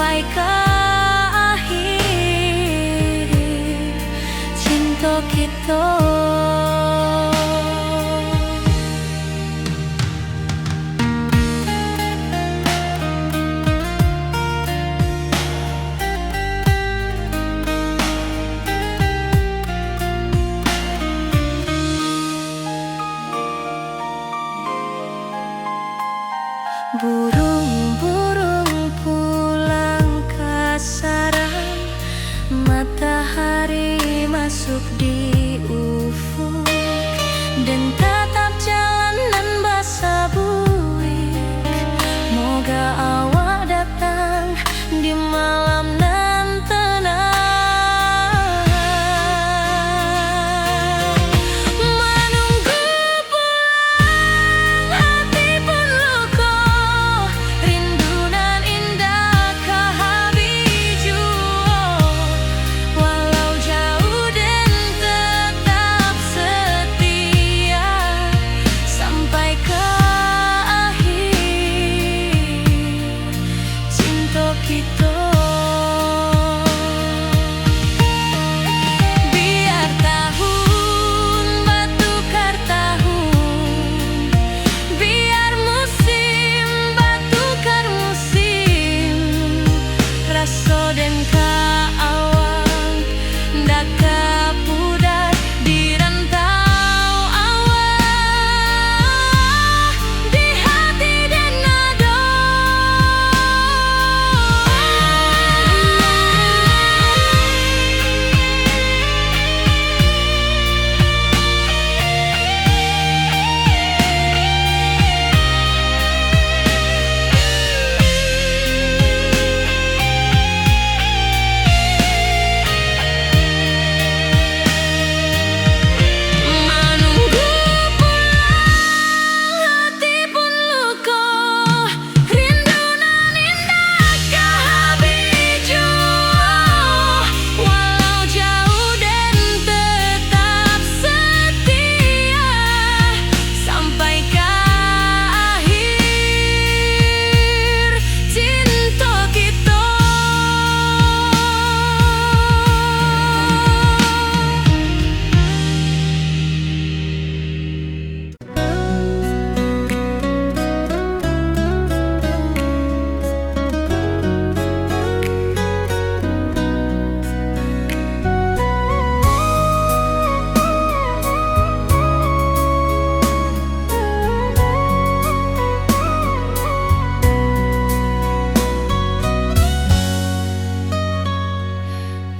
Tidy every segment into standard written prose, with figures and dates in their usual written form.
sampai ke akhir cinta kita. Burung-burung pulang ke sarang, matahari masuk di ufuk, dan tatap jalanan basah buik. Moga awak datang di malam nan tenang.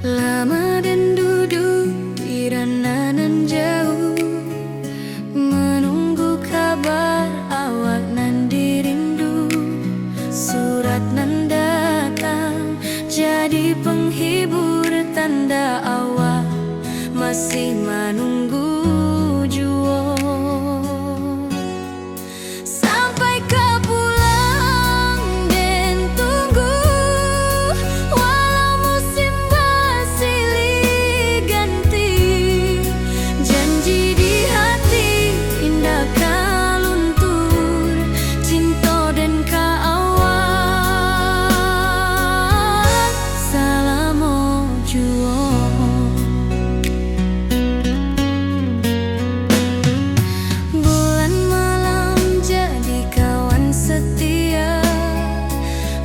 Lama dan duduk di ranah nan jauh, menunggu kabar awak nan dirindu. Surat nan datang jadi penghibur, tanda awak masih menunggu jua. Sampai kau pulang dan tunggu, walau musim bersilih ganti. Janji di hati indah kau luntur, cinta dan kau awak salamo jua. Bulan malam jadi kawan setia,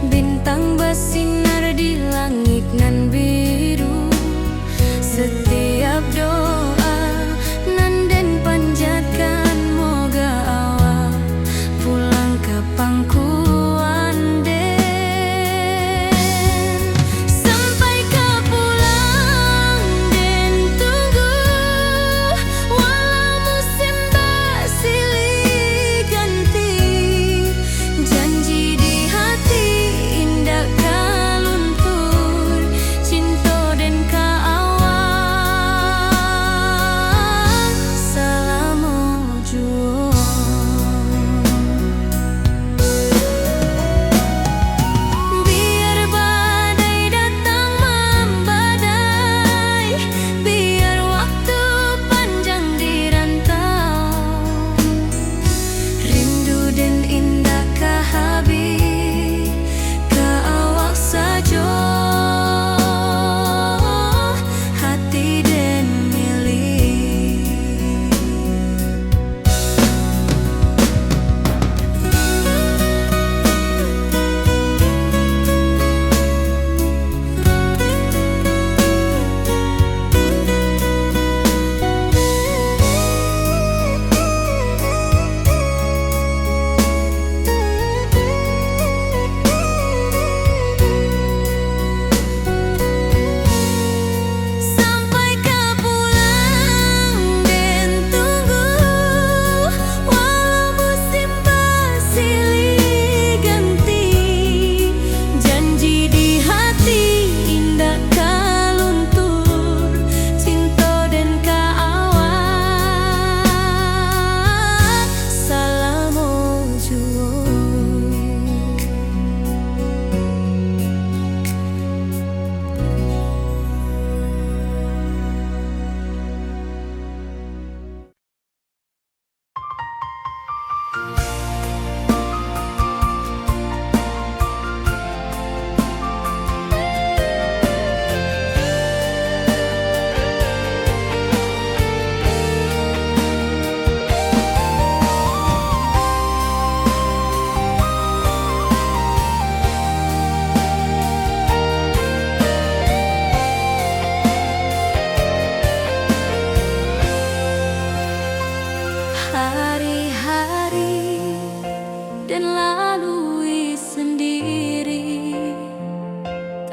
bintang bersinar di langit nan biru. Setiap doa nan den panjatkan, moga awak pulang ke pangkuan den. Sampai kau pulang dan tunggu, walau musim bersilih ganti. Janji di hati indah kau luntur, cinta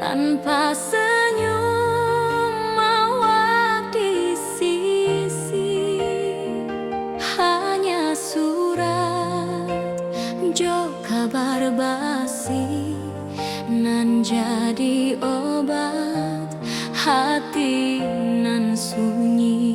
tanpa senyum awak di sisi. Hanya surat jo kabar basi nan jadi obat hati nan sunyi.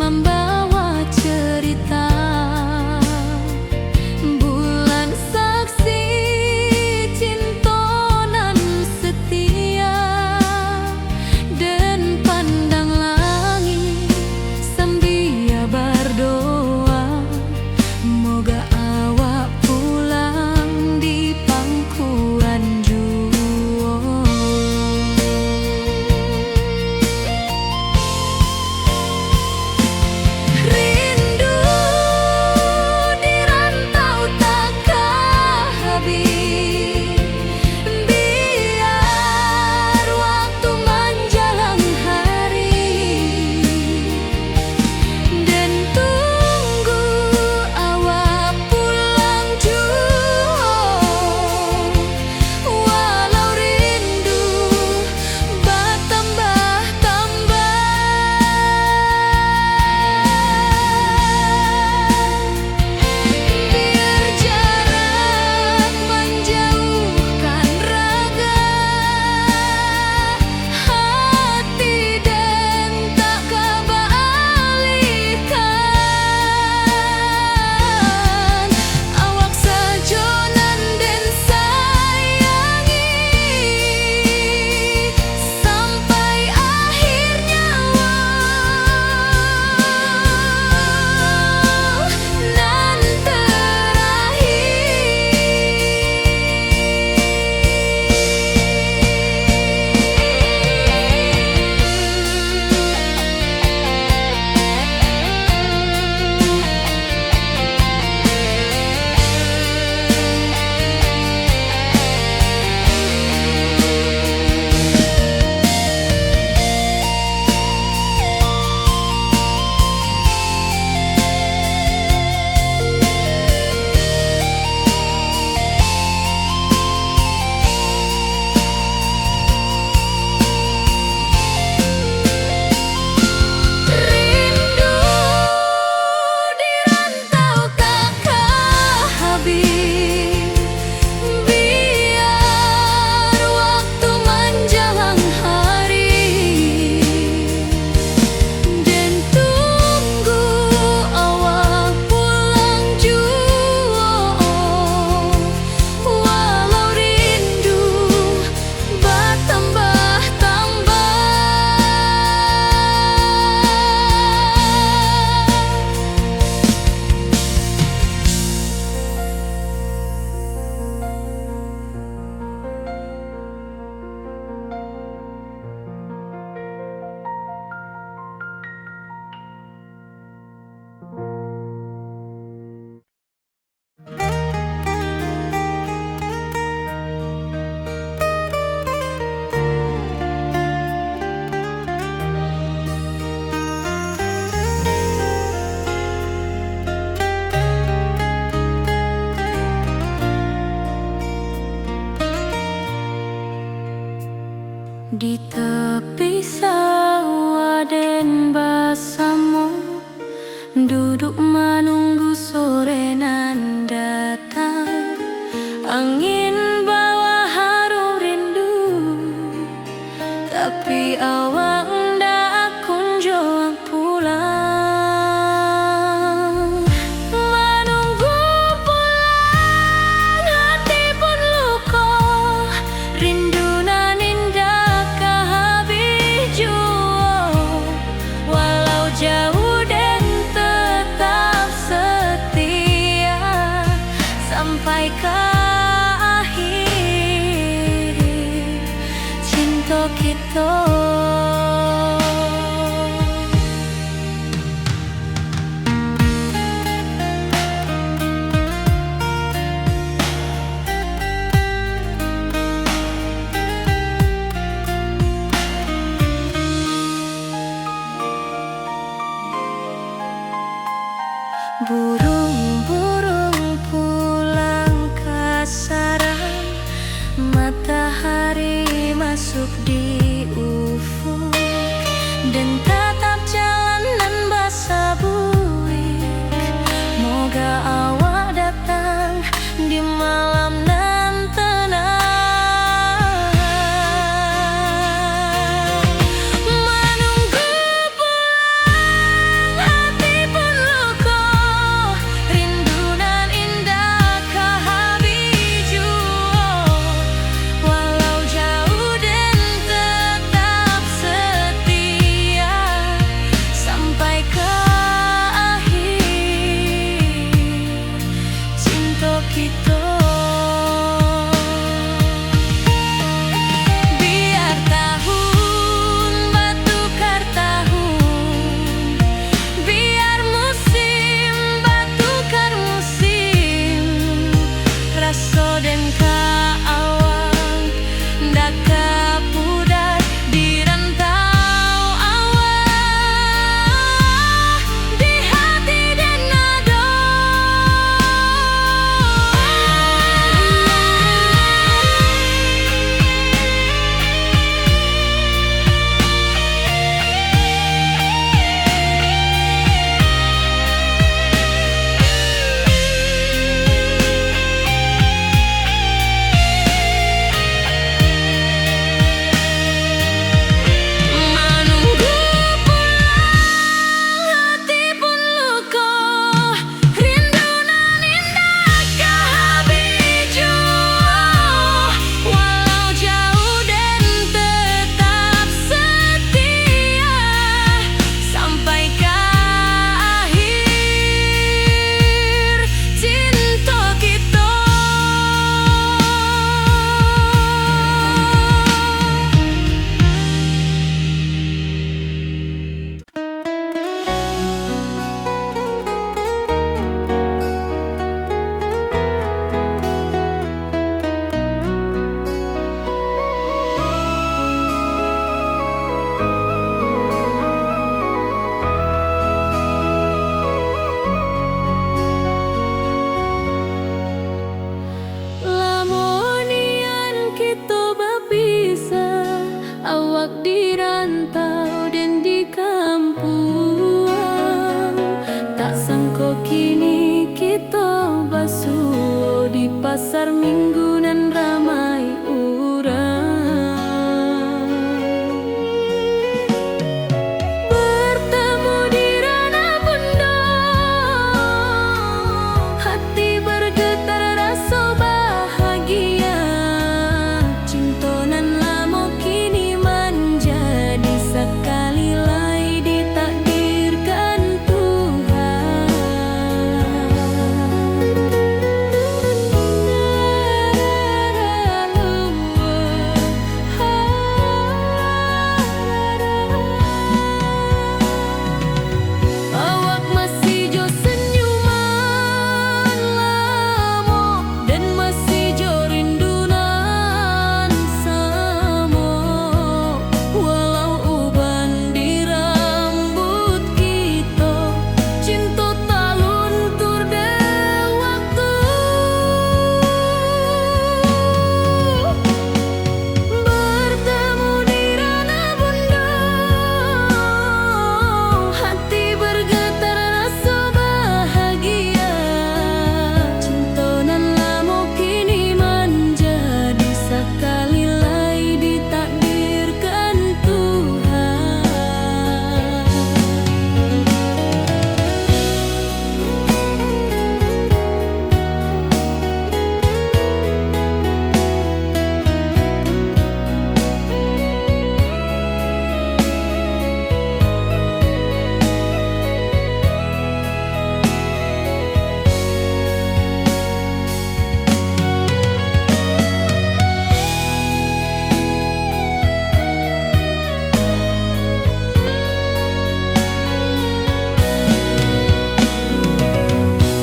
Membawa cerita bulan saksi cintonan setia, dan pandang langit sambil berdoa moga awak pulang di pangkuan jua. Di tepi sawah den basamu duduk menunggu sore nan datang. Angin bawa harum rindu, tapi awak ndak kunjung pulang. Menunggu pulang hati pun luka, rindu nan indah kah habis jua. rantau dan di kampung, tak sangko kini kita basuh di pasar minggu nan ramai urang. Bertemu di ranah bunda, hati bergetar rasa bahagia. Cinta nan lama kini menjadi sekali lagi ditakdirkan Tuhan. Awak masih jo senyuman lama dan masih jo rindunan sama. Walau uban di rambut kita, cinta tak luntur deh waktu. Bertemu di ranah bunda, hati bergetar rasa bahagia. Cinta nan lama kini menjadi sekali lagi ditakdirkan Tuhan.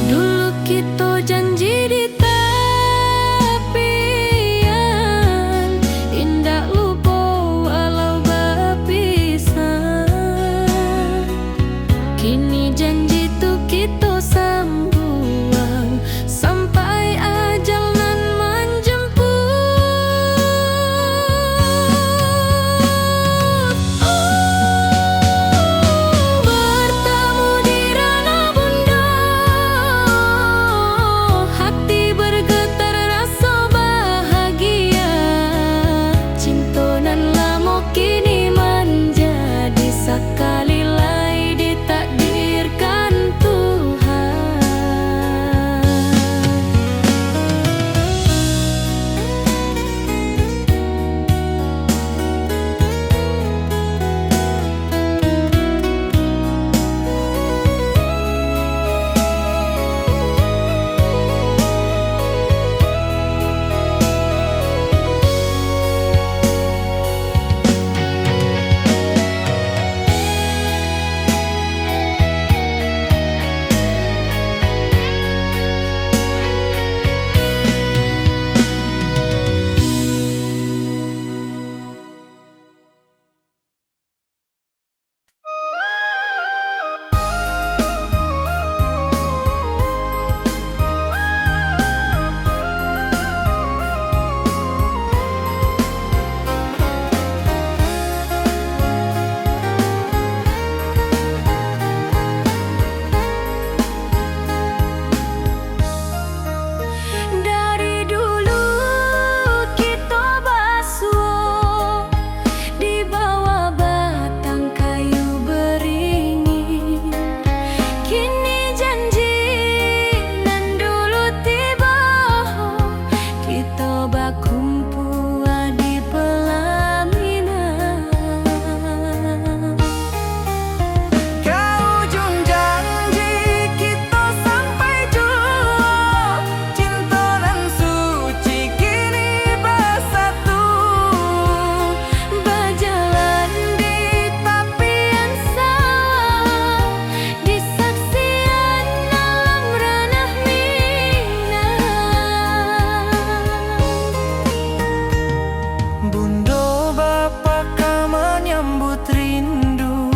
Dulu kita janji di tepian, indah lupa walau berpisah. Kini janji tu kita sambung sampai ajal nan menjemput. Bertemu di ranah bunda, hati bergetar rasa bahagia. Cinta nan lama kini menjadi sekali lagi ditakdirkan Tuhan. Dari dulu kita basuh di bawah batang kayu beringin. Kini janji nan dulu tiba, kita berkumpul di pelaminan. Ujung janji kita sampai jua, cinta dan suci kini bersatu. Berjalan di tepian sawah, di saksian alam ranah Minang. Bunda bapa menyambut rindu,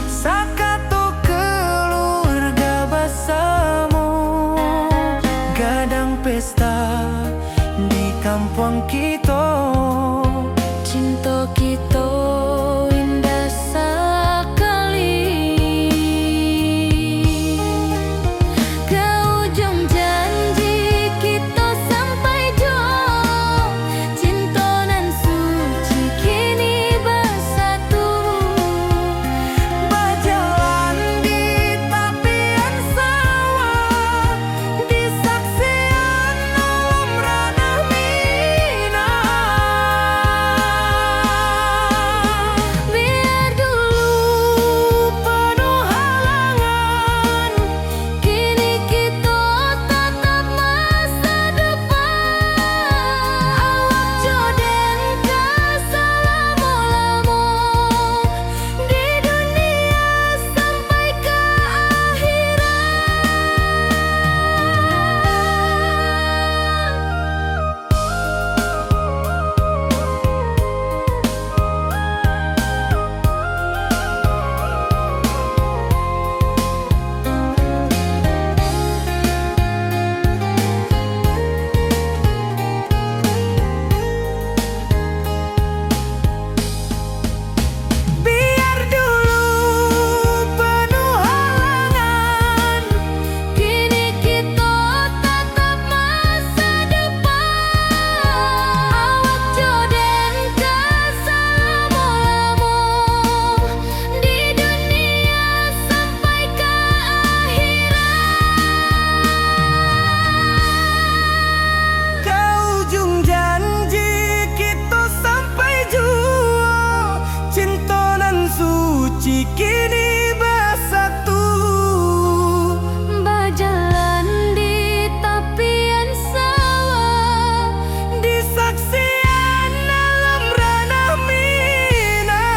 sakato keluarga bersama. Gadang pesta di kampung kita, Cinta kita indah Cikini bersatu, berjalan di tepian sawah, di saksian alam ranah Minang.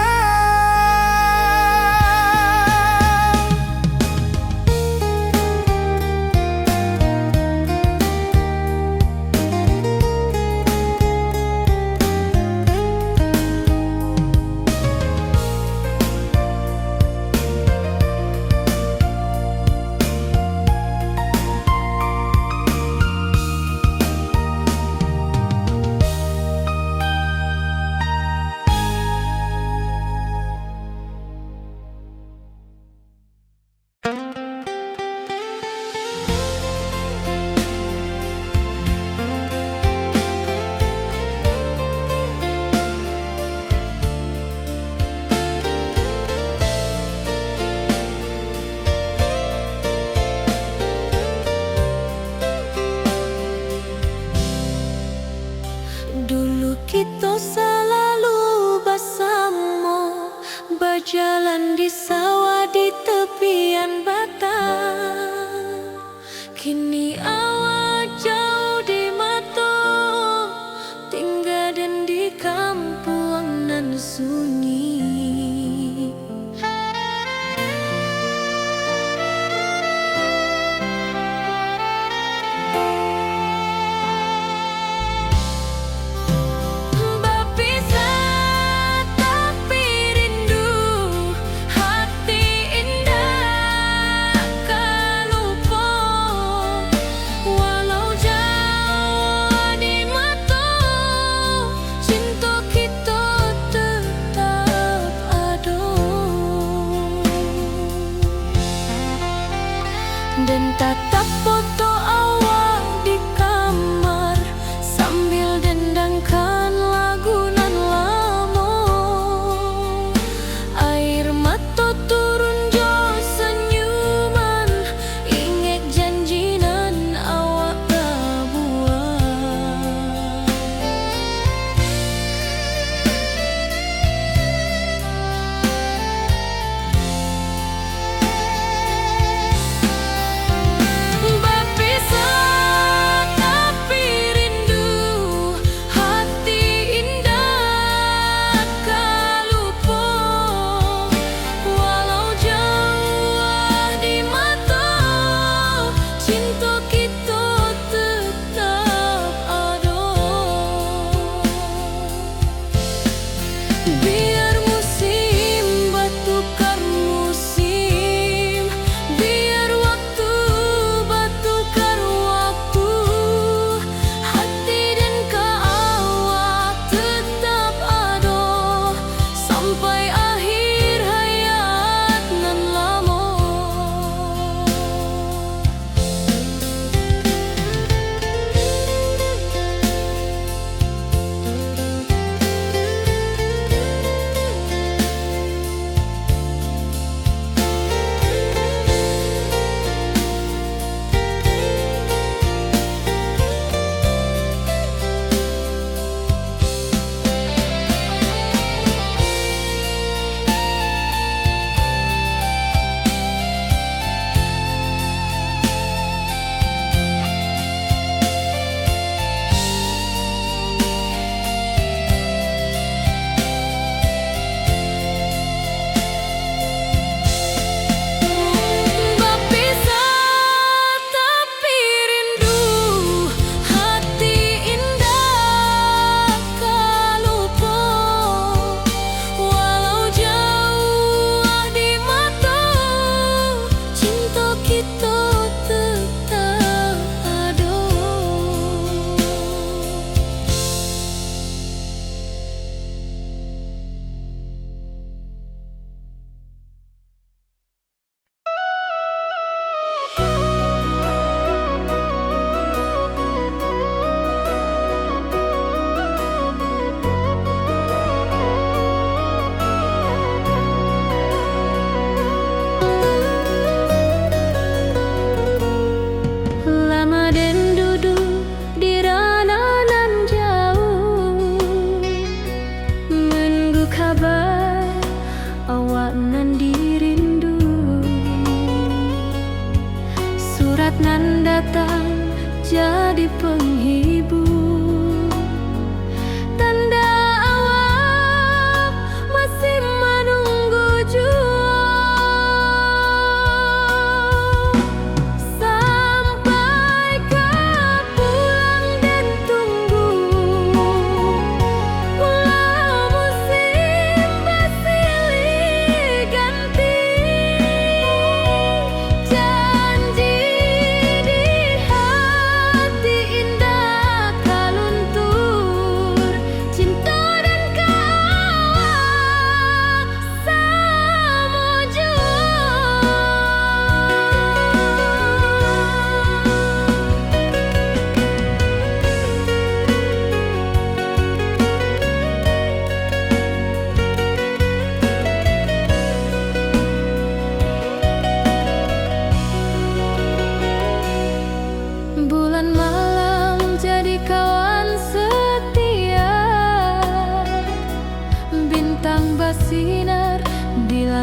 dulu kita selalu bersama, berjalan di sawah di tepian batang. Kini awak jauh di mata, tinggal dan di kampung nan sunyi. Berpisah tapi rindu, hati indah tak lupa. Walau jauh di mata, cinta kita tetap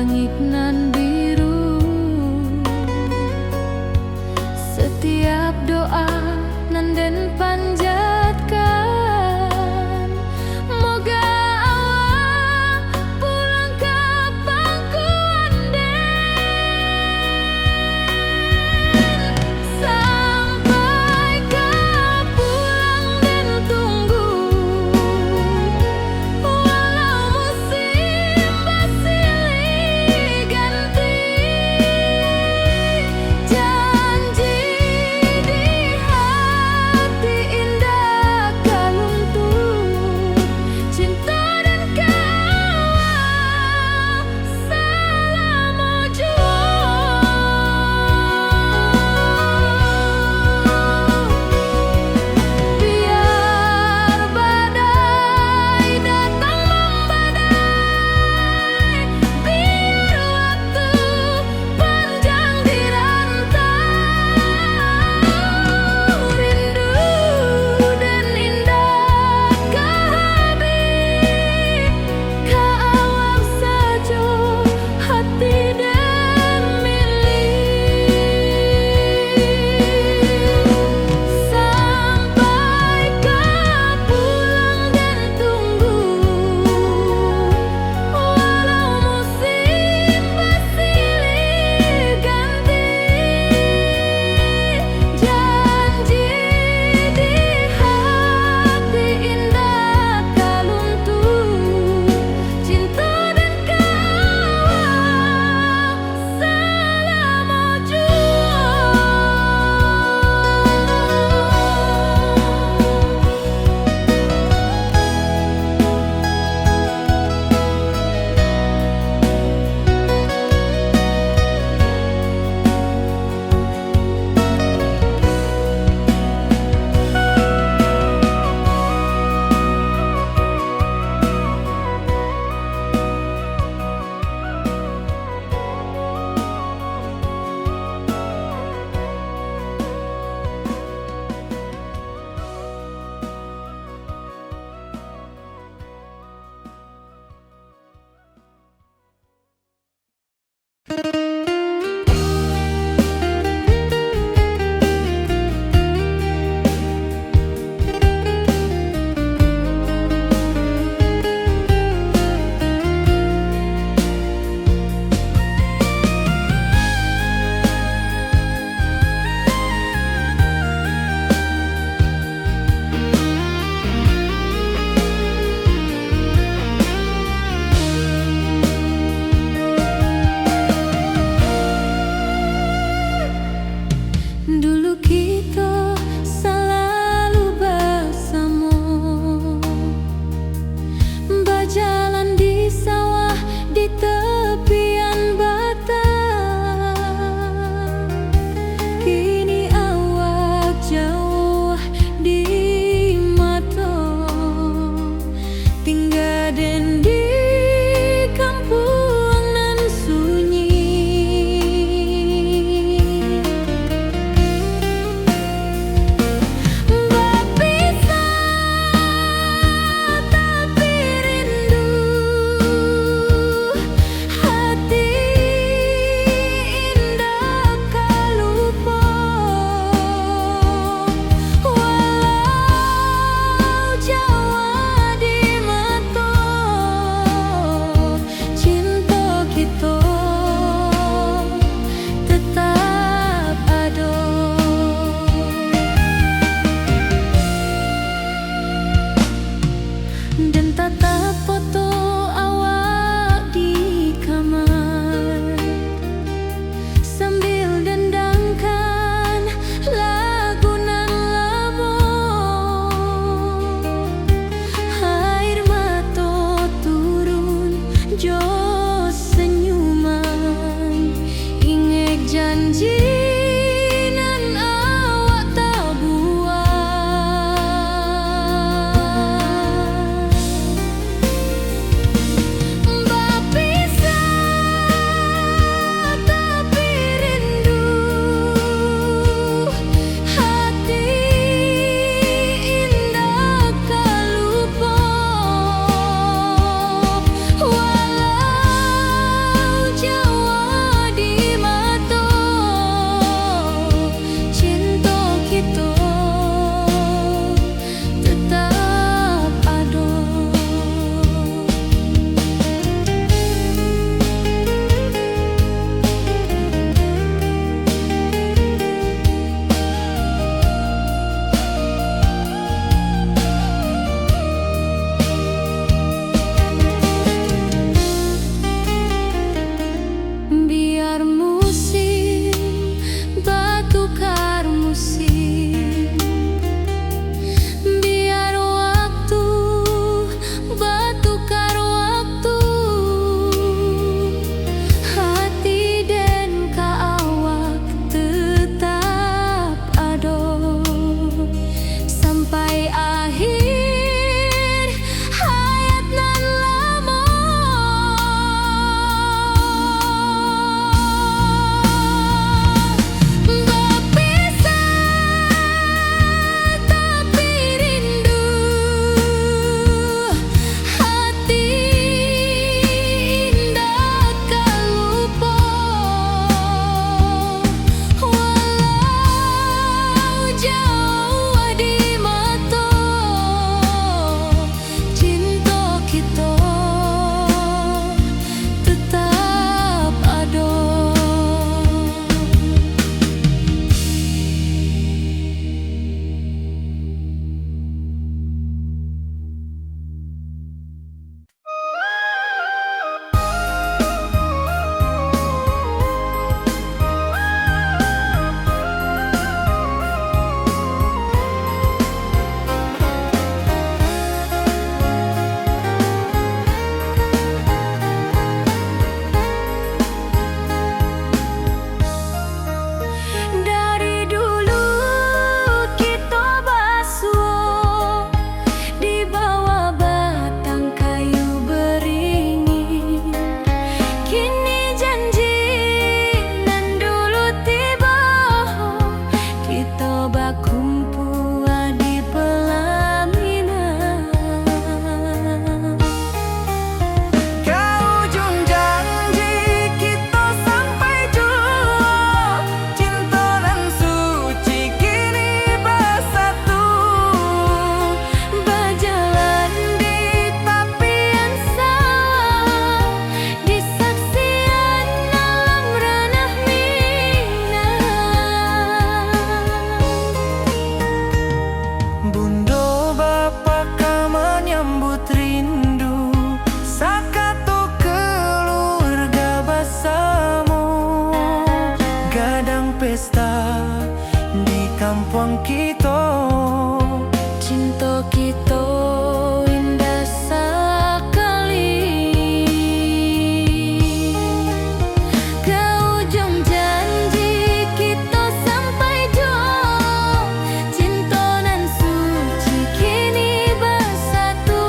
langit nan biru. Setiap doa nan den panjatkan, moga awak pulang ka pangkuan den. Sampai ka pulang den tunggu, walau musim bersilih ganti. sampun kita. Cinta kita indah sekali. Ke ujung janji kita sampai jauh. Cinta nan suci kini bersatu.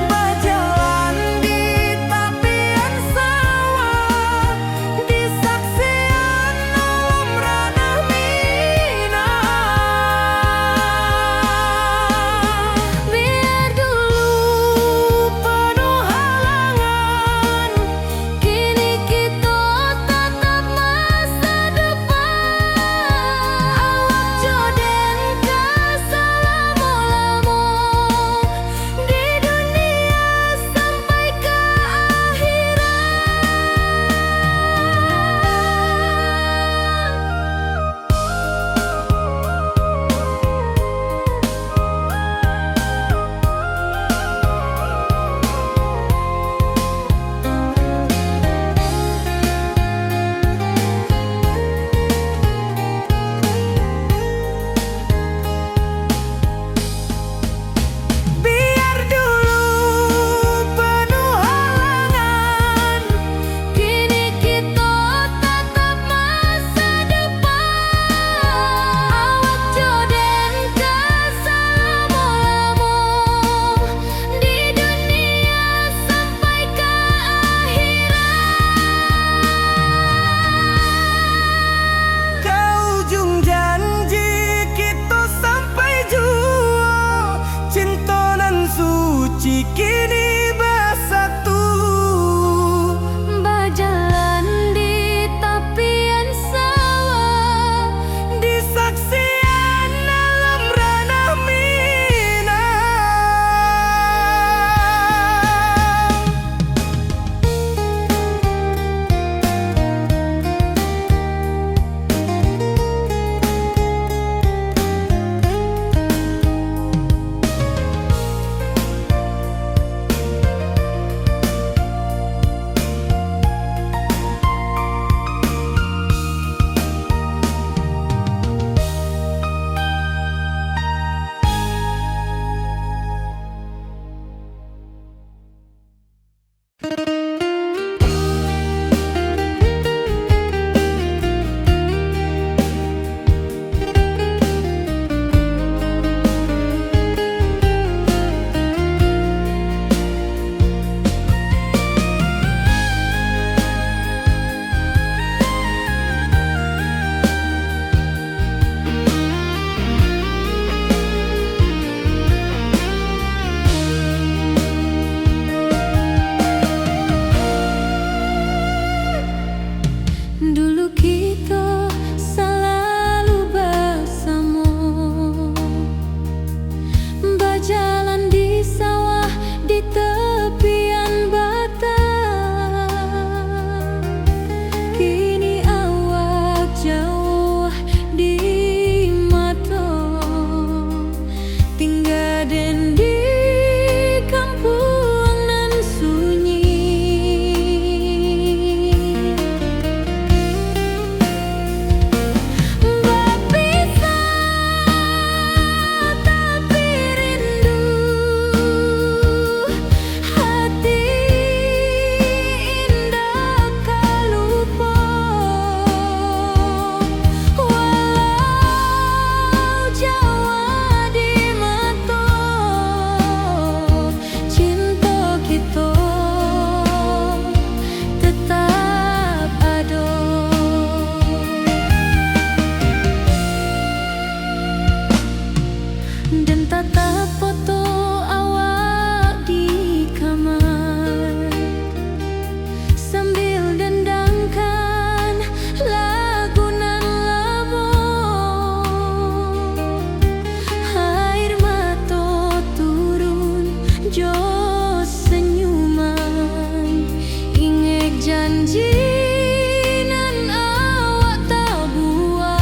Berjalan di tepian sawah, di saksian alam ranah Minang. Biar dulu penuh halangan, kini kita tatap masa depan. Awak joden keselamo-lamo di dunia sampai ke Biar dulu penuh halangan, kini kita tatap masa depan. Awak joden keselamo-lamo di dunia sampai ke ke ujung janji kita sampai jua. Cinta nan suci kini bersatu. berjalan di tepian sawah. Di saksian alam ranah Minang. Dulu kita selalu bersama, berjalan di sawah di tepian batang. Kini awak jauh di mata, tinggal den di kampung nan sunyi. Dan tatap foto awak di kamar, sambil dendangkan lagu nan lama. Air mata turun jo senyuman, ingat janji nan awak tak buat.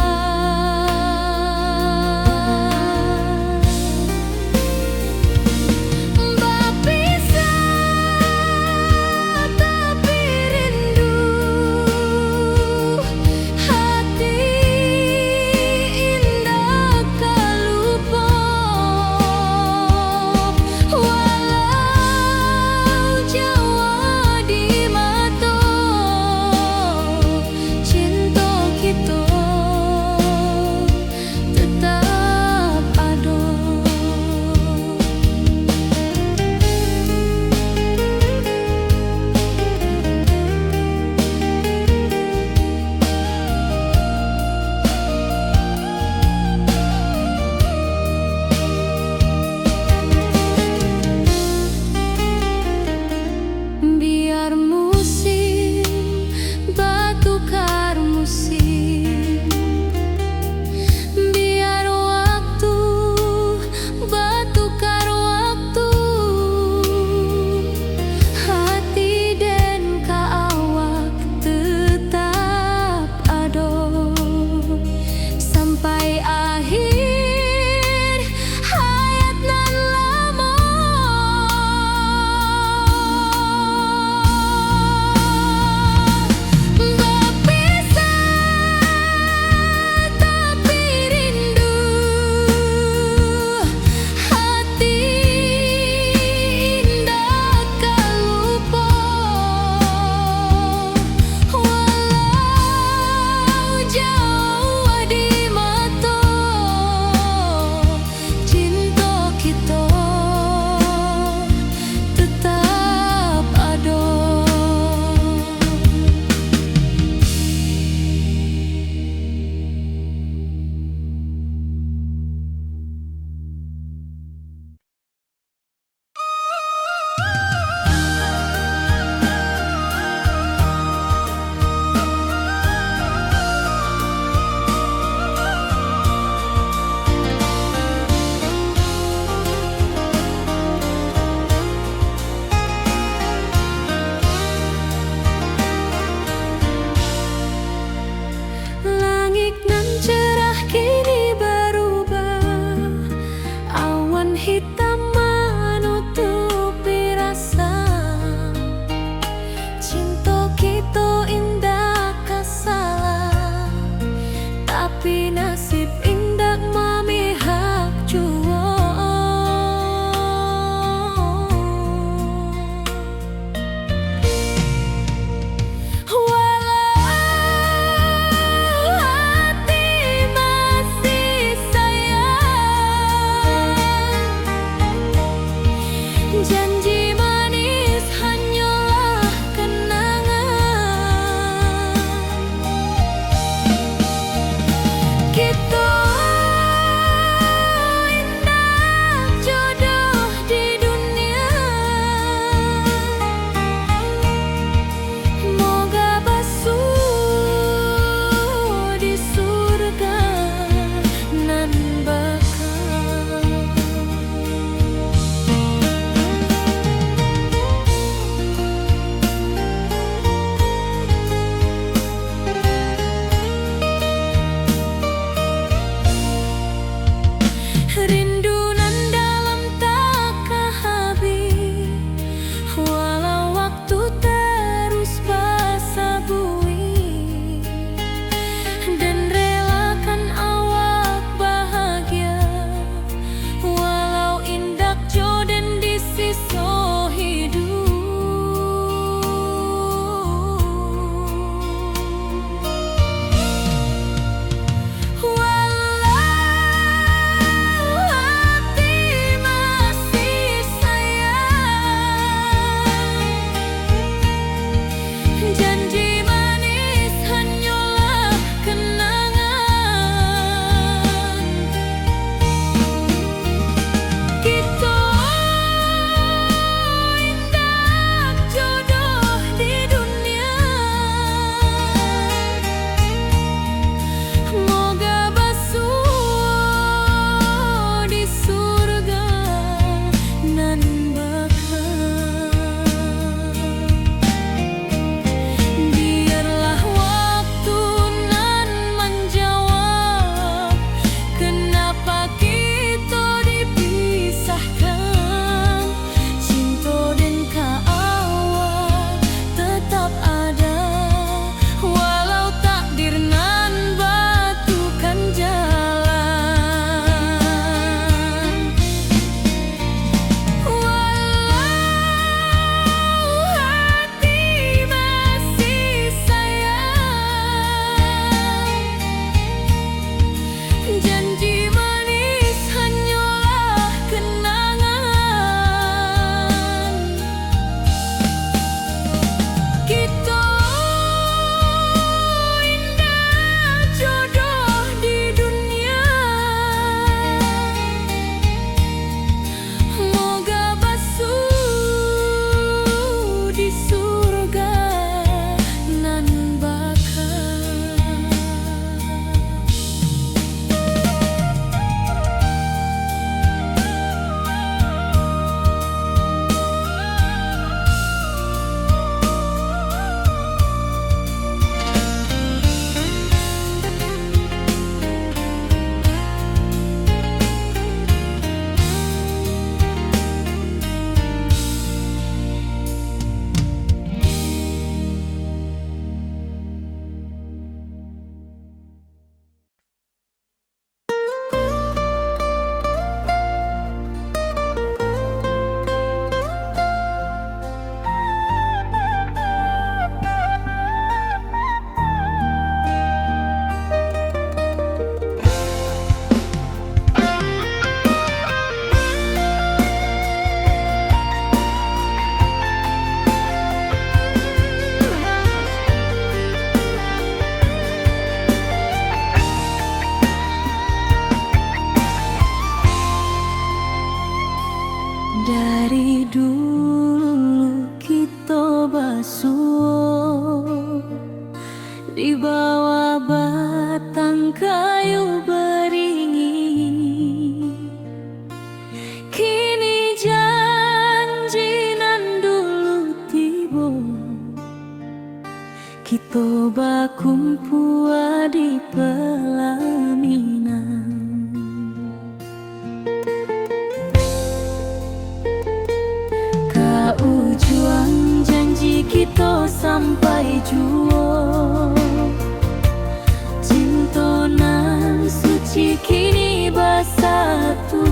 di bawah batang kayu beringin. Kini janji nan dulu tiba, kita bakumpul di pelaminan. Ujung janji kita sampai jua, cinta nan suci kini bersatu,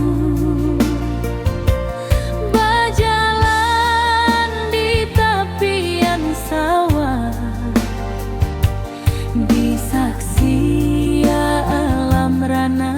berjalan di tepian sawah, di saksi alam rana.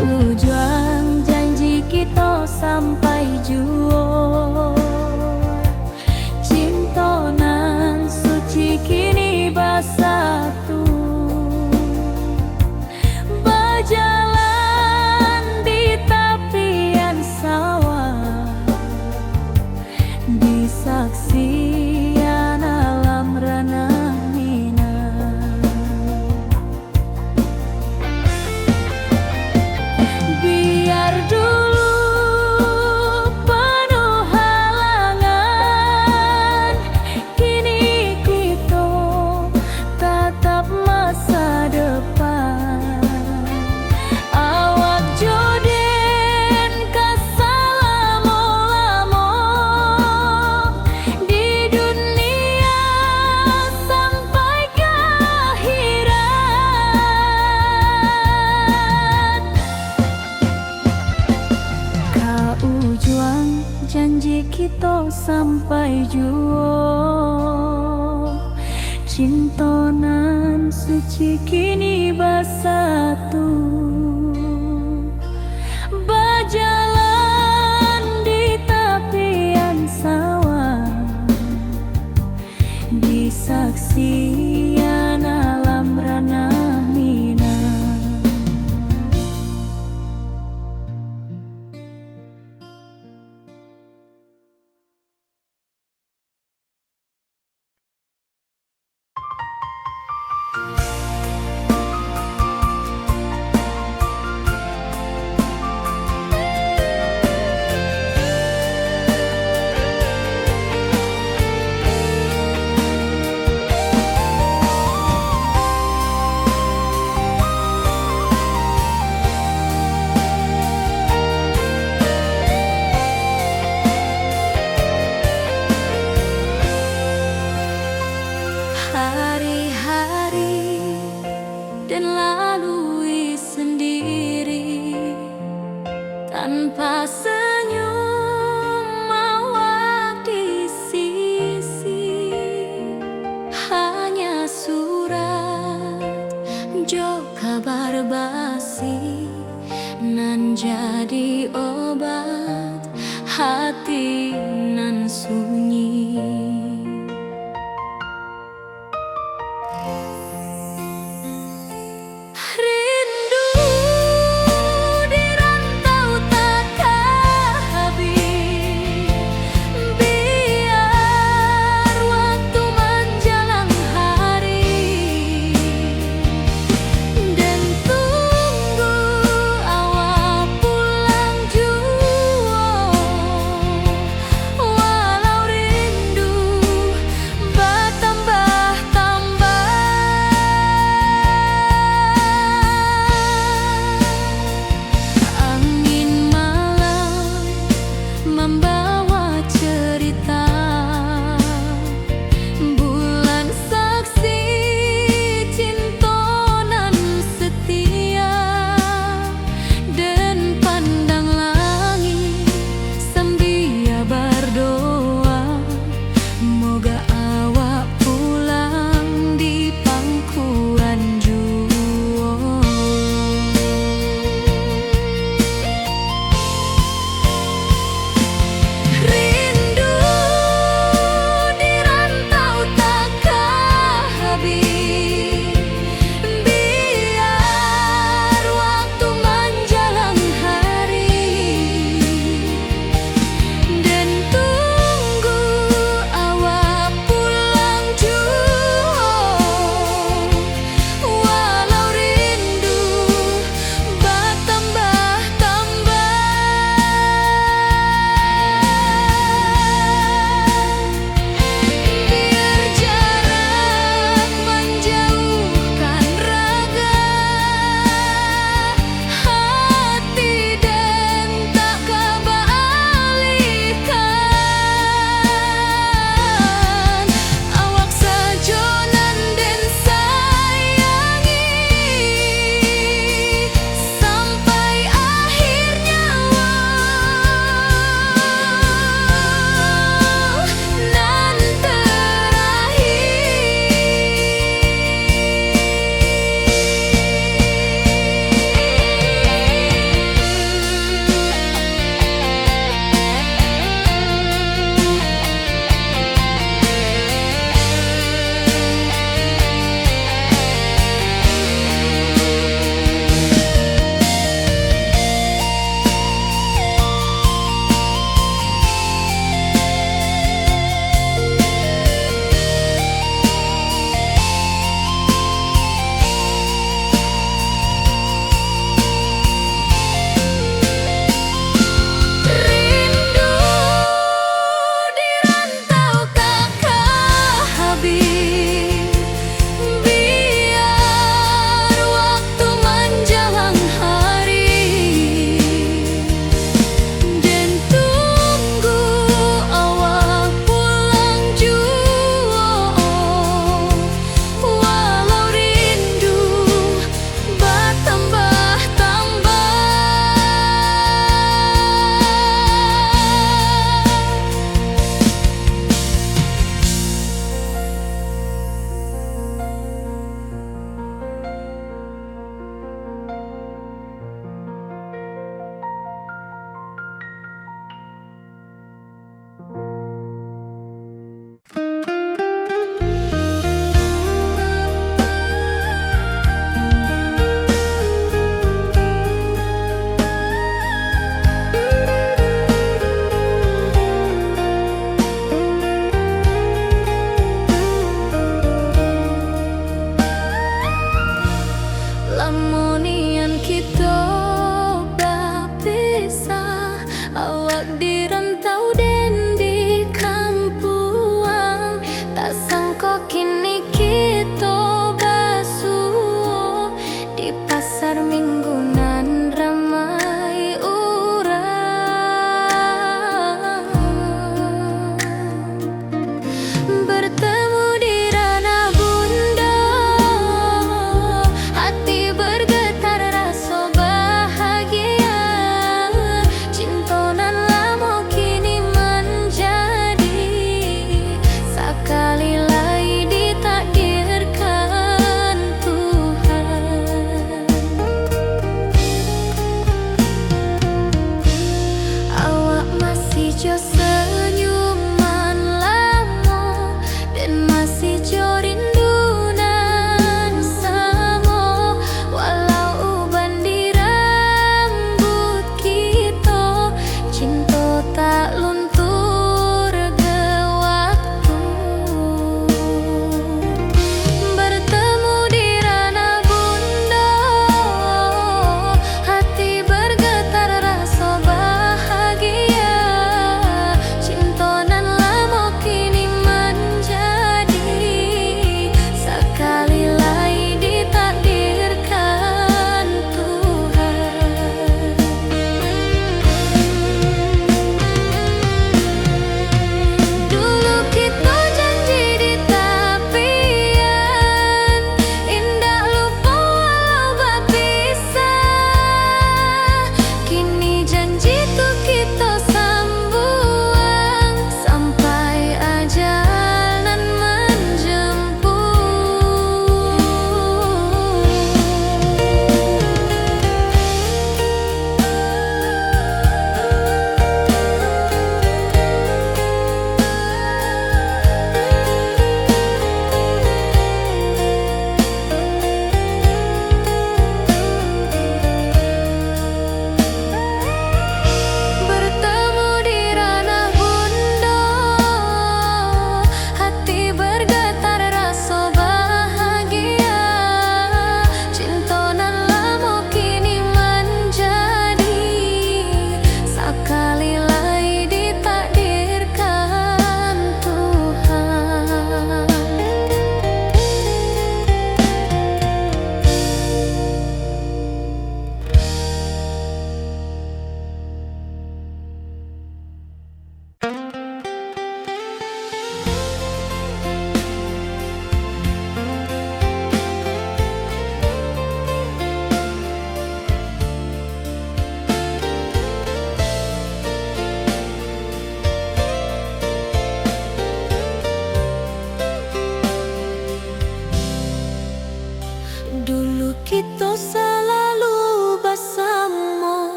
Ujung janji kita sampai jua, cinta nan suci kini bersatu, berjalan di tepian sawah, di saksian alam rana. Janji kita sampai jua, cinta nan suci kini bersatu, berjalan di tepian sawah, di saksian alam rana. Hari-hari dan lalui sendiri tanpa senyum awak di sisi, hanya surat jo kabar basi nan jadi obat hati nan sunyi. Walau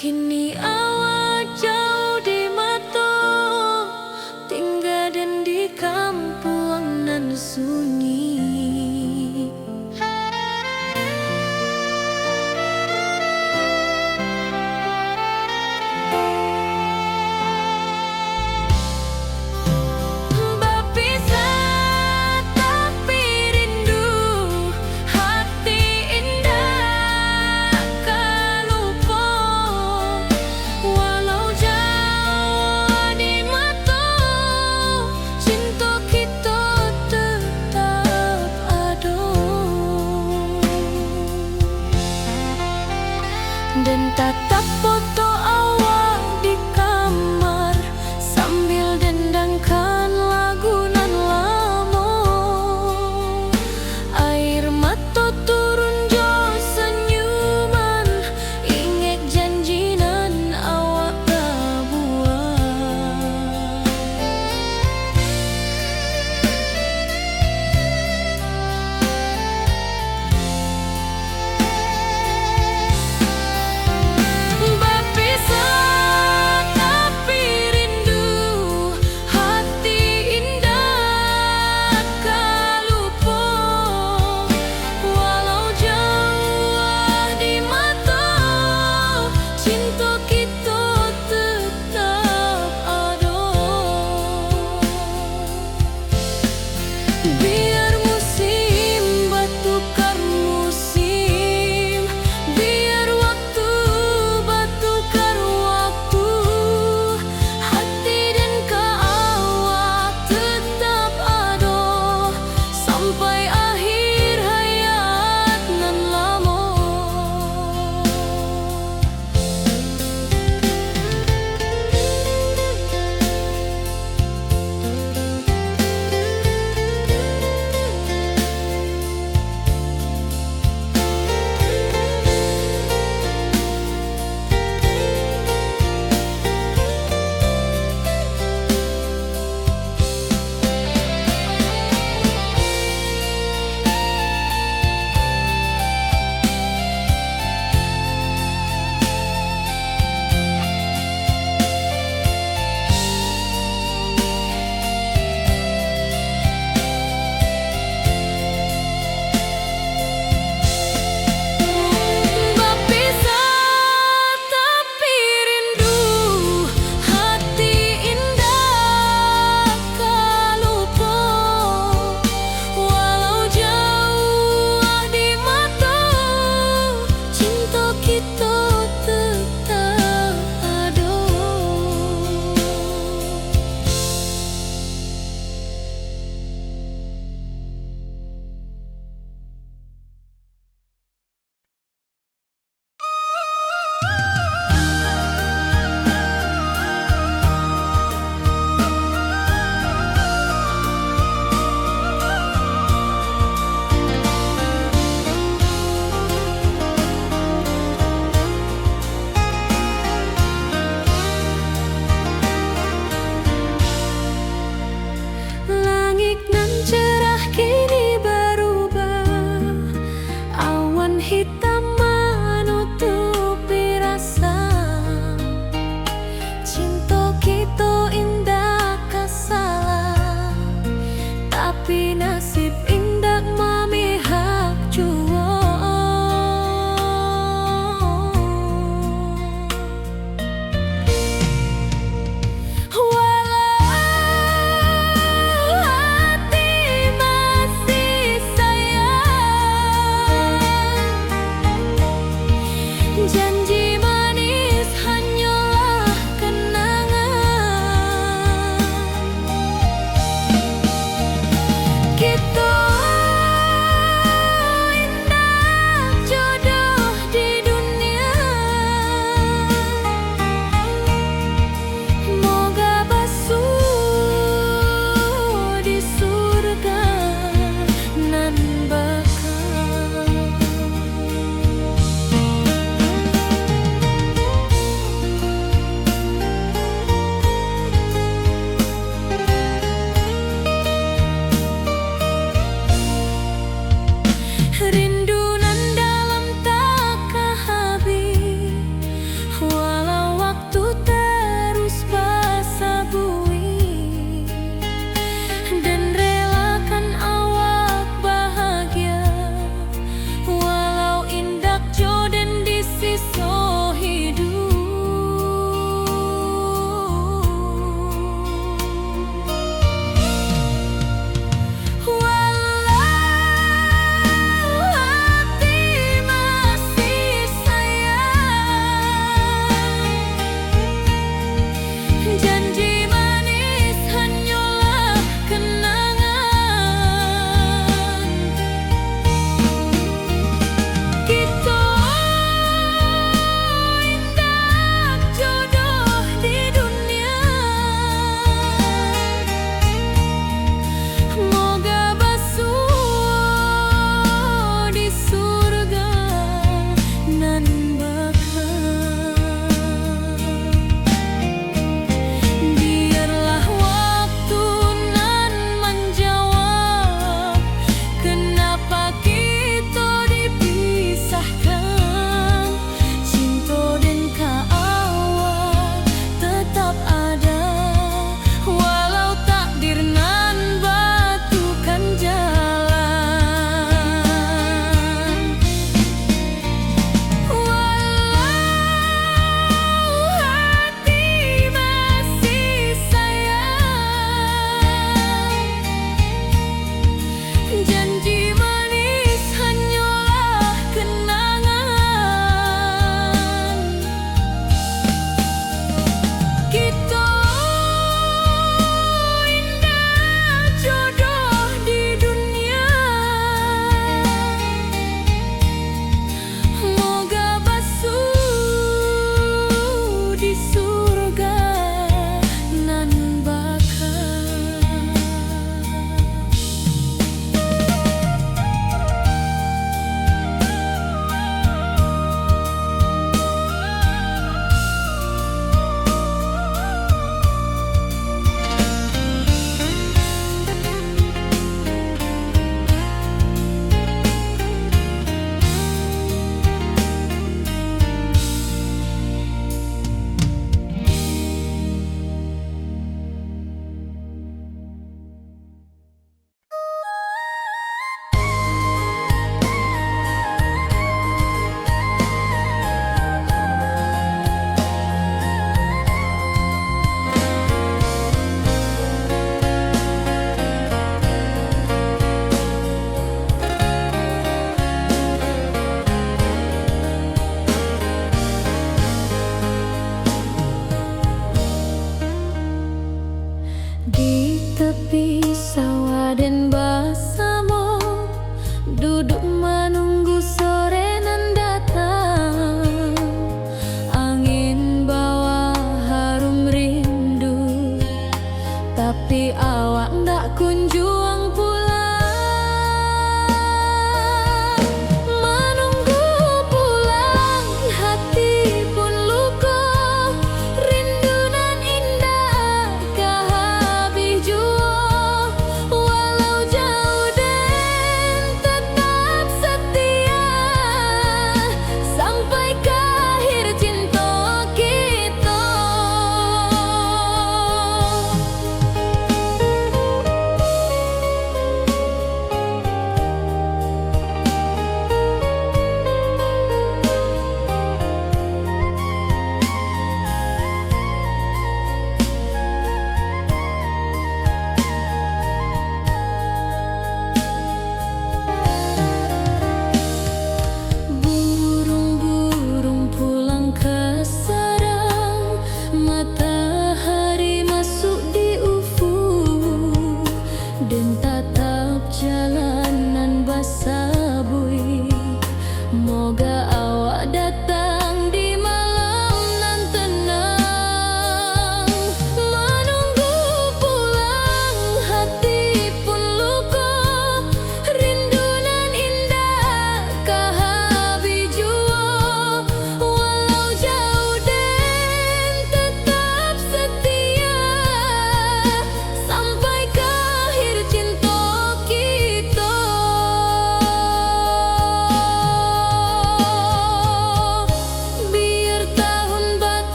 Kini awak jauh di mata, tinggal dan di kampung nan sunyi. Berpisah tapi rindu, hati indah kelupa. Walau jauh di mata, cinta kita tetap ada. Dan tatap foto awak di kamar sambil dendangkan lagu nan lama. Air mata turun jo senyuman, ingat janji nan awak buat. Berpisah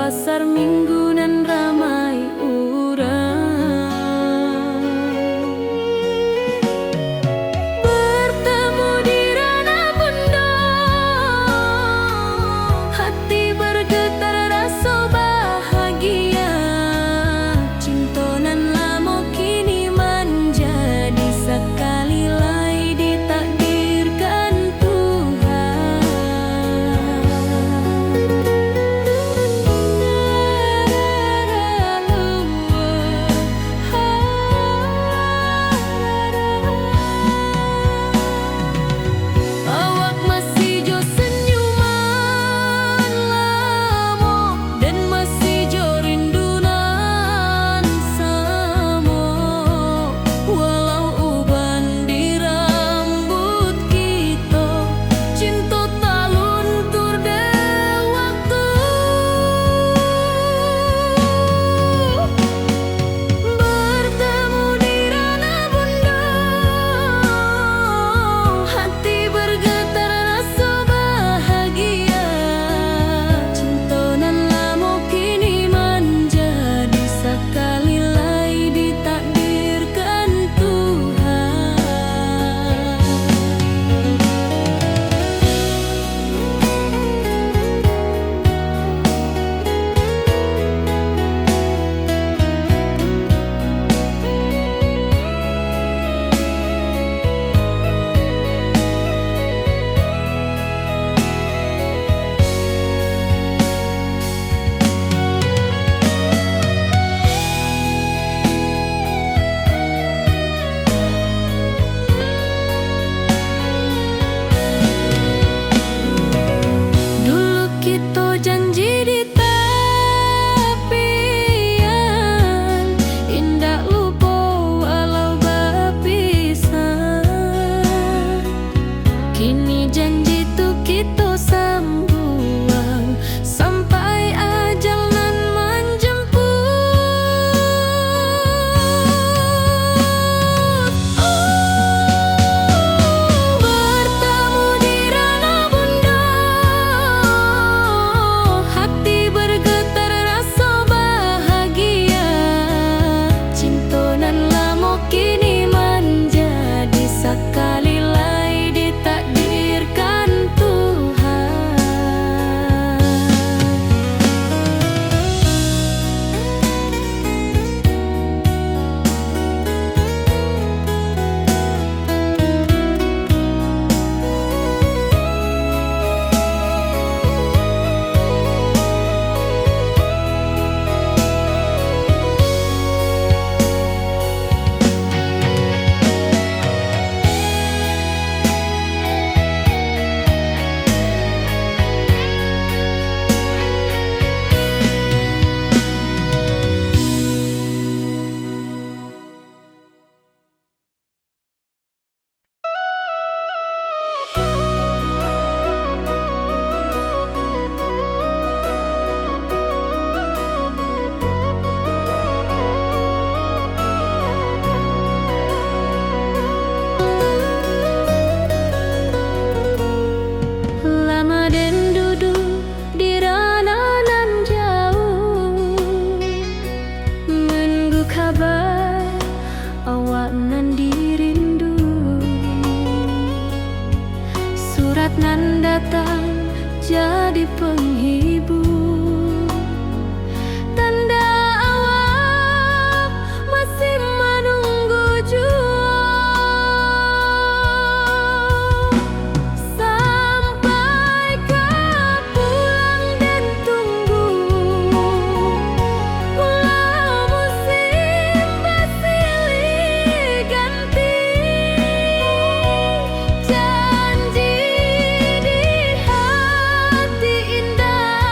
pasar minggu nan ramai urang. Bertemu di ranah bunda, hati bergetar rasa bahagia. Cinta nan lama kini menjadi sekali lai ditakdirkan Tuhan. Awak masih jo senyuman lamo dan masih jo rindunan samo. Walau uban di rambut kita, cinta tak luntur de waktu. Bertemu di ranah bunda, hati bergetar rasa bahagia. Cinta nan lama kini menjadi sekali lai ditakdirkan Tuhan. Dulu kita janji di tepian, indah lupa walau berpisah. Kini janji tu kita sambuang sampai ajal nan menjemput. Bertemu di ranah bunda, hati bergetar rasa bahagia. Cinta nan lama kini menjadi sekali lai ditakdirkan Tuhan. Lama den duduk di ranah nan jauh, menunggu kabar awak nan dirindu. Surat nan datang jadi penghibur, tanda awak masih menunggu jua. Sampai kau pulang dan tunggu, walau musim bersilih ganti. Janji di hati indah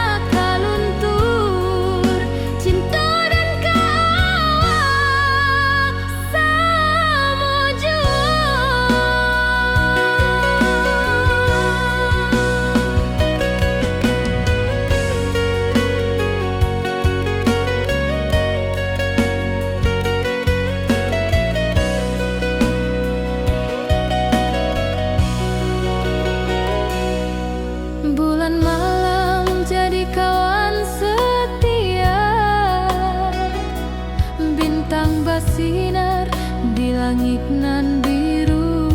langit nan biru.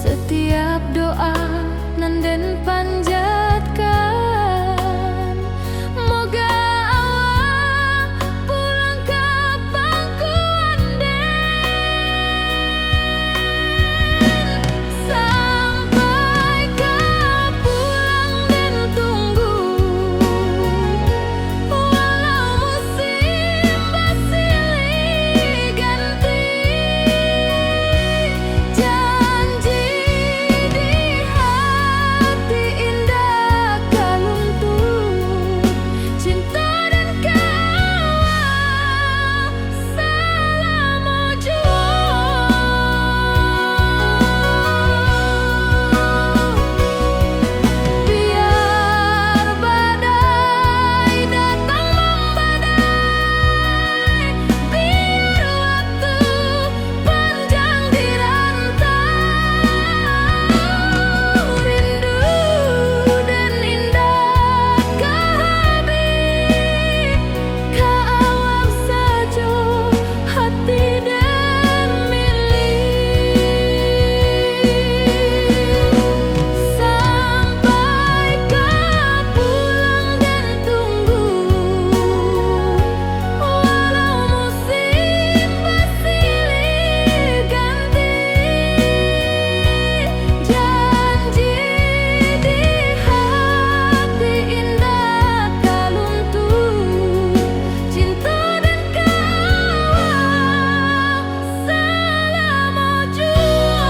Setiap doa nan den panjatkan, moga awak pulang ka pangkuan den. Sampai ka pulang den tunggu, walau musim bersilih ganti. Janji di hati indah kaluntur, cinta dan kawal selama jua. Biar badai datang membadai, biar waktu panjang dirantau, rindu dan indah kehabis, kawal saja hati dan milik. Sampai ka pulang dan tunggu, walau musim bersilih ganti. Janji di hati indah kaluntur, cinta dan kawal selama jua.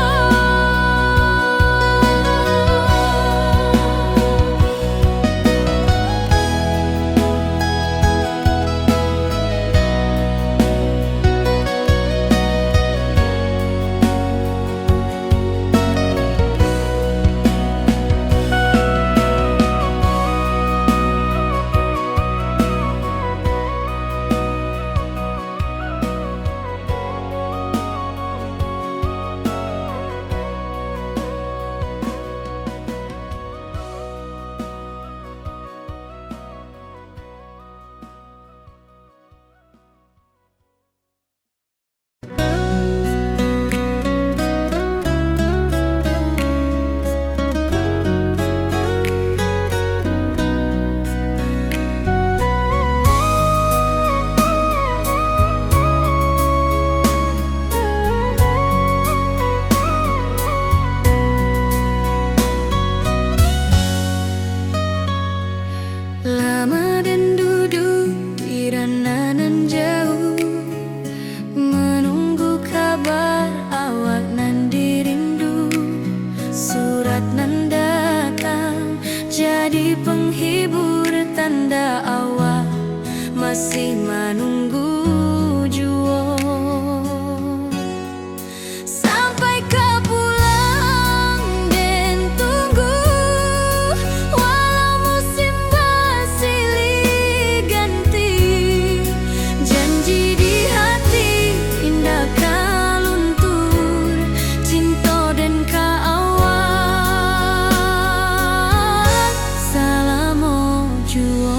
Lama dan duduk di ranah nan jauh, menunggu kabar awak nan dirindu. Surat nan datang jadi penghibur, tanda awak masih menunggu jua. Sampai ka pulang den tunggu, walau musim bersilih ganti. Janji di hati indah kaluntur, cinta dan kawal selama jua.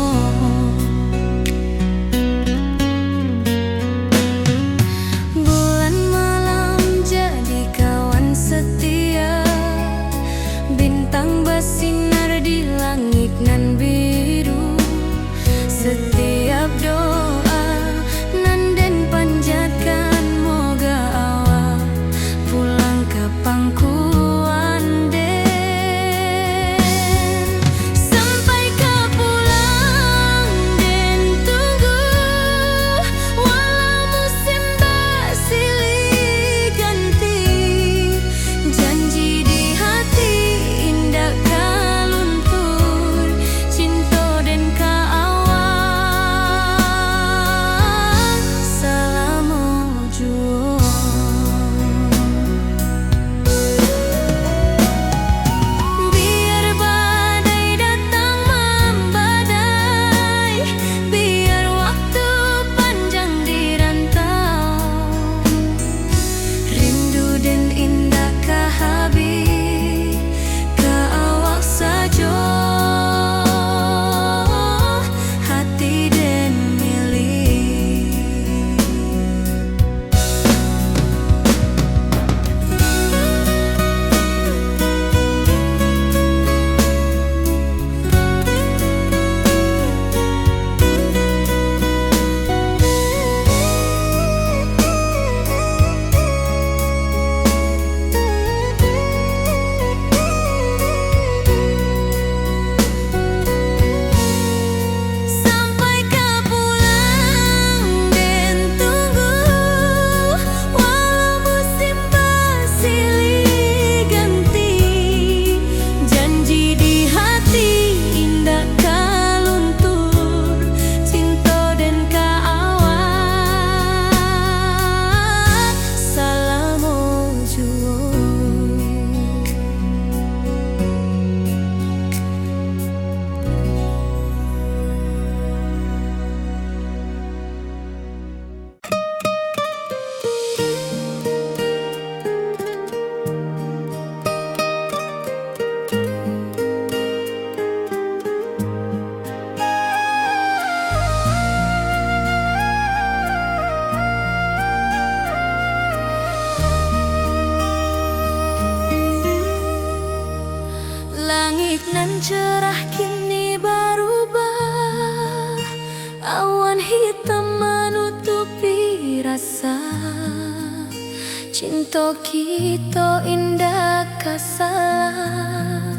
Cinta kita indah kasalah,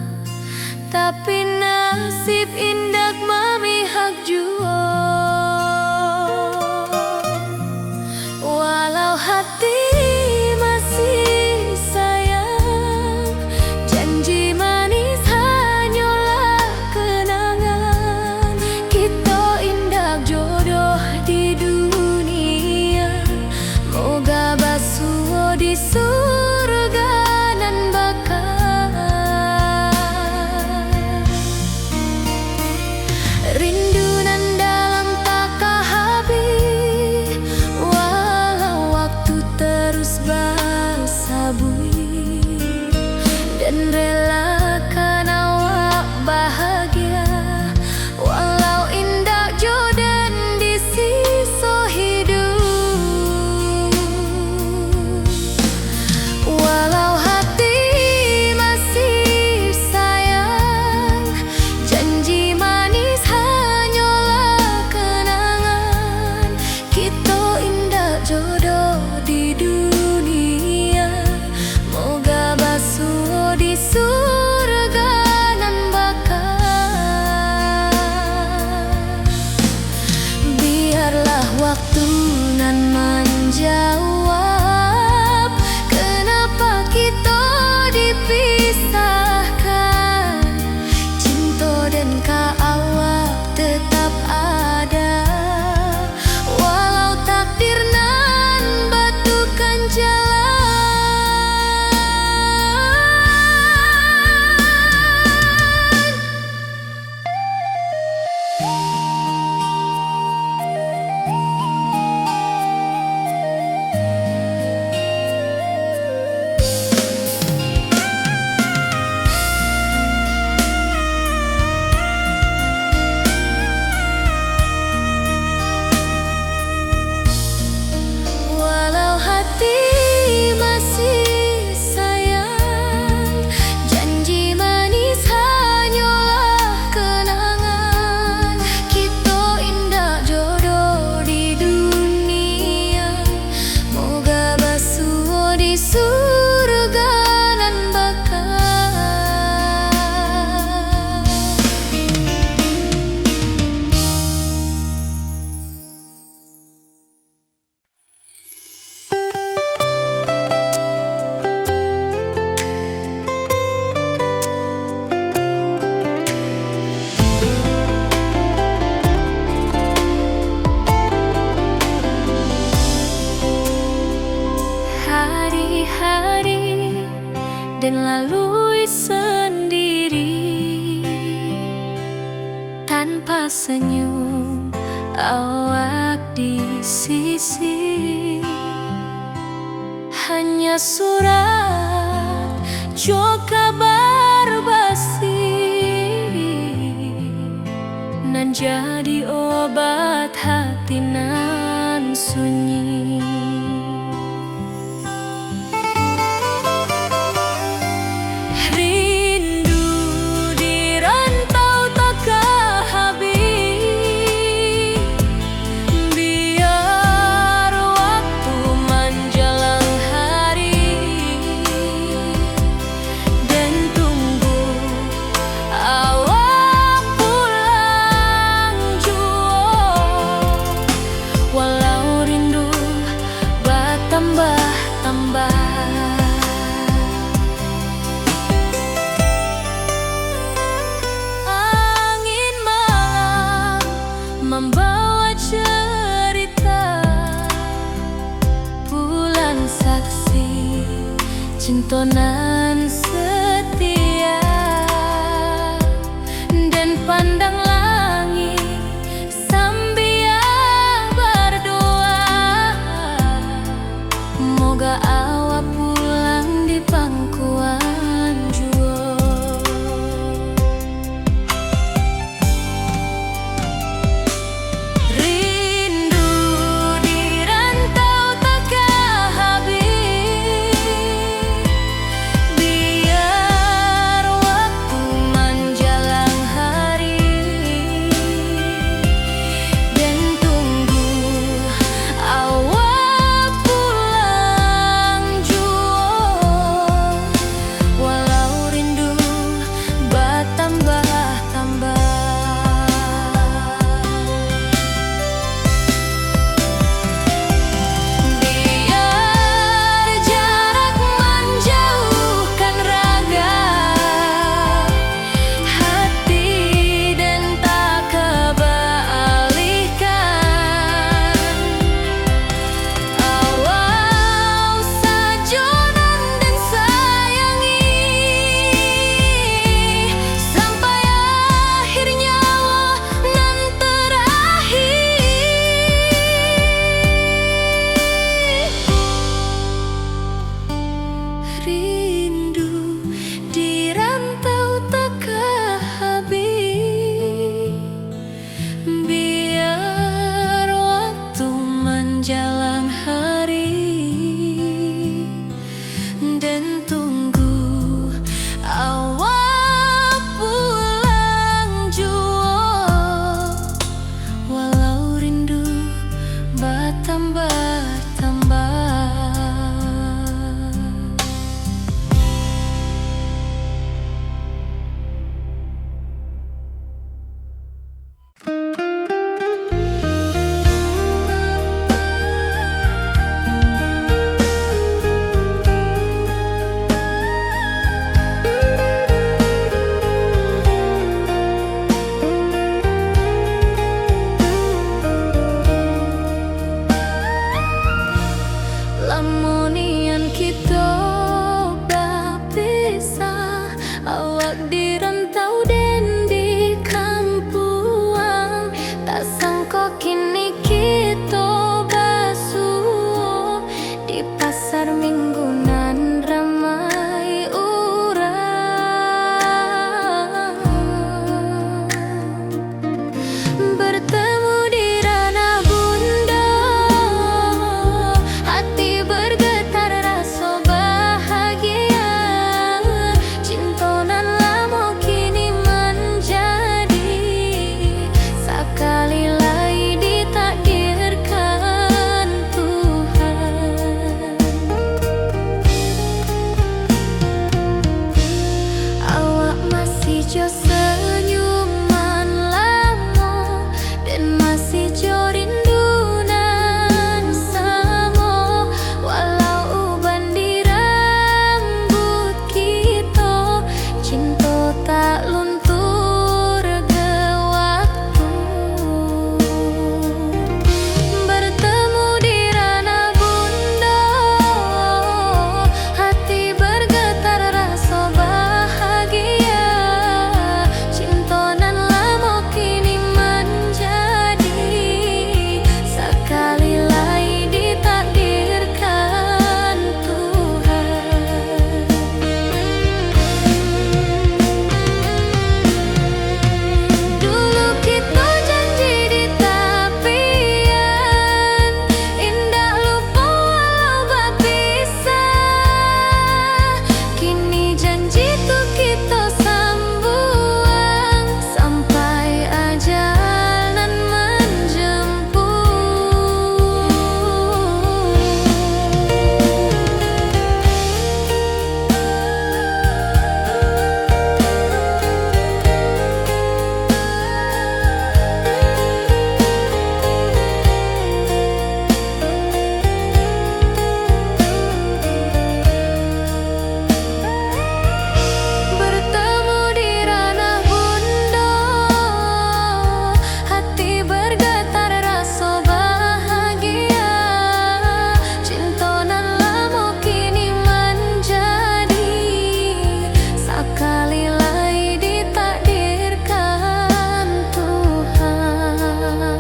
tapi nasib indah memihak jua. Walau hati masih sayang, janji manis hanyalah kenangan. Kita indah jodoh di dunia, moga basuh di surga nan bakal. Rindu nan dalam tak habis, walau waktu terus bersabui, dan relakan awak bahagia, walau indah jodoh di sisa hidup. Walau hati masih sayang, janji manis hanyalah kenangan. Kita indah jodoh di dunia, moga basuh di surga nan bakal. Biarlah waktu nan menjawab kenapa kita dipisahkan. Cinta dan awak tetap ada, walau takdir nan batukan jalan. Walau hati masih sayang, janji manis hanyalah kenangan. Kita indah jodoh di dunia, moga basuh di surga nan bakal. Hari-hari dan lalui sendiri, tanpa senyum awak di sisi. Hanya surat jo kabar basi, nan jadi obat hati nan sunyi. Rindu di rantau tak habis, biar waktu menjelang hari, dan tunggu awak pulang jua. Walau rindu bertambah-tambah, angin malam membawa cerita, bulan saksi cinta nan setia, dan pandang langit sambil berdoa, moga awak pulang di pangkuan jua. Rindu di rantau tak habis, Lamunian kita berpisah, awak di rantau dan di kampuang. Tak sangka kini kita basuh di pasar minggunan ramai orang. Bertemu di ranah bunda, hati bergetar rasa bahagia. Cintonan lama kini menjadi sekali lagi ditakdirkan Tuhan. Awak masih jo senyuman lama dan masih jo rindunan sama. Walau uban di rambut kita, cinta tak luntur ke waktu. Bertemu di ranah bunda, hati bergetar rasa bahagia. Cintonan lama kini menjadi sekali lagi ditakdirkan Tuhan. Dulu kita janji di tepian, indah lupa walau berpisah. Kini janji tuh kita sambuang sampai ajal nan bertemu di ranah bunda, hati bergetar rasa bahagia. Cintonan lama kini menjadi sekali lagi ditakdirkan Tuhan.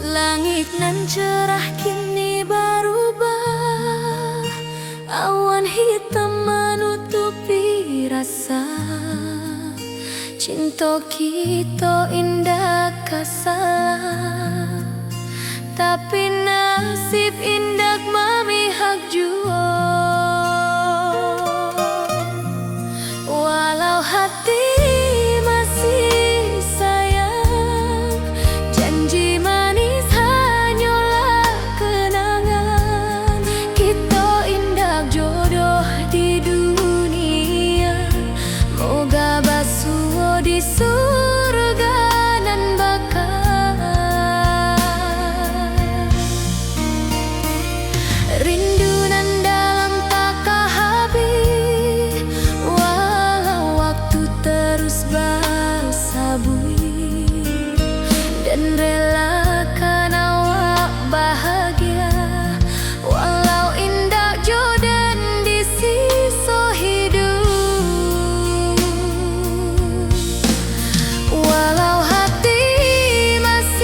Langit nan cerah kini berubah, awan hitam menutupi rasa. Cinta kita indah kasalah, tapi nasib indah memihak jua. Walau hati masih sayang, janji manis hanyalah kenangan. Kita indah jodoh di dunia, moga basuh di surga nan bakal. Rindu nan dalam tak habis, walau waktu terus bersabui, dan relakan awak bahagia. Walau indah jodan di sisa hidup, walau hati masih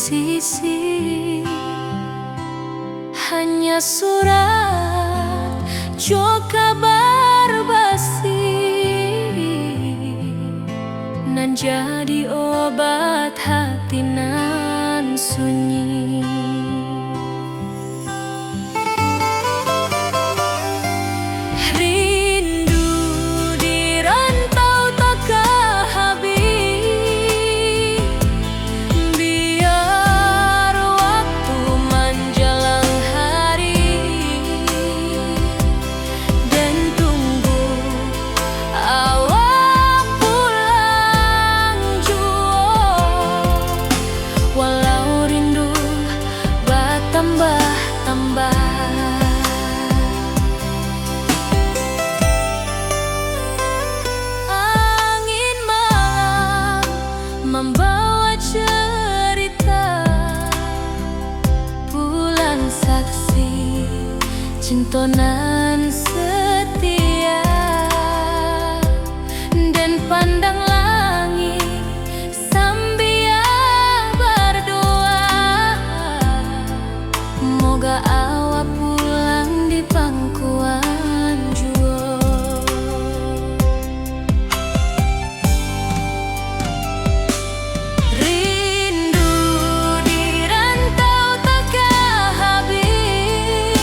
sisi, hanya surat jo kabar basi nan jadi obat hati nan sunyi. Rindu di rantau takkan habis, biar waktu menjelang hari dan tunggu awak pulang jua. Walau rindu bertambah-tambah, angin malam membawa cerita, bulan saksi cintonan setia, dan pandang langit sambil berdoa, moga awak pulang di pangkuan jua. Rindu di rantau takkan habis,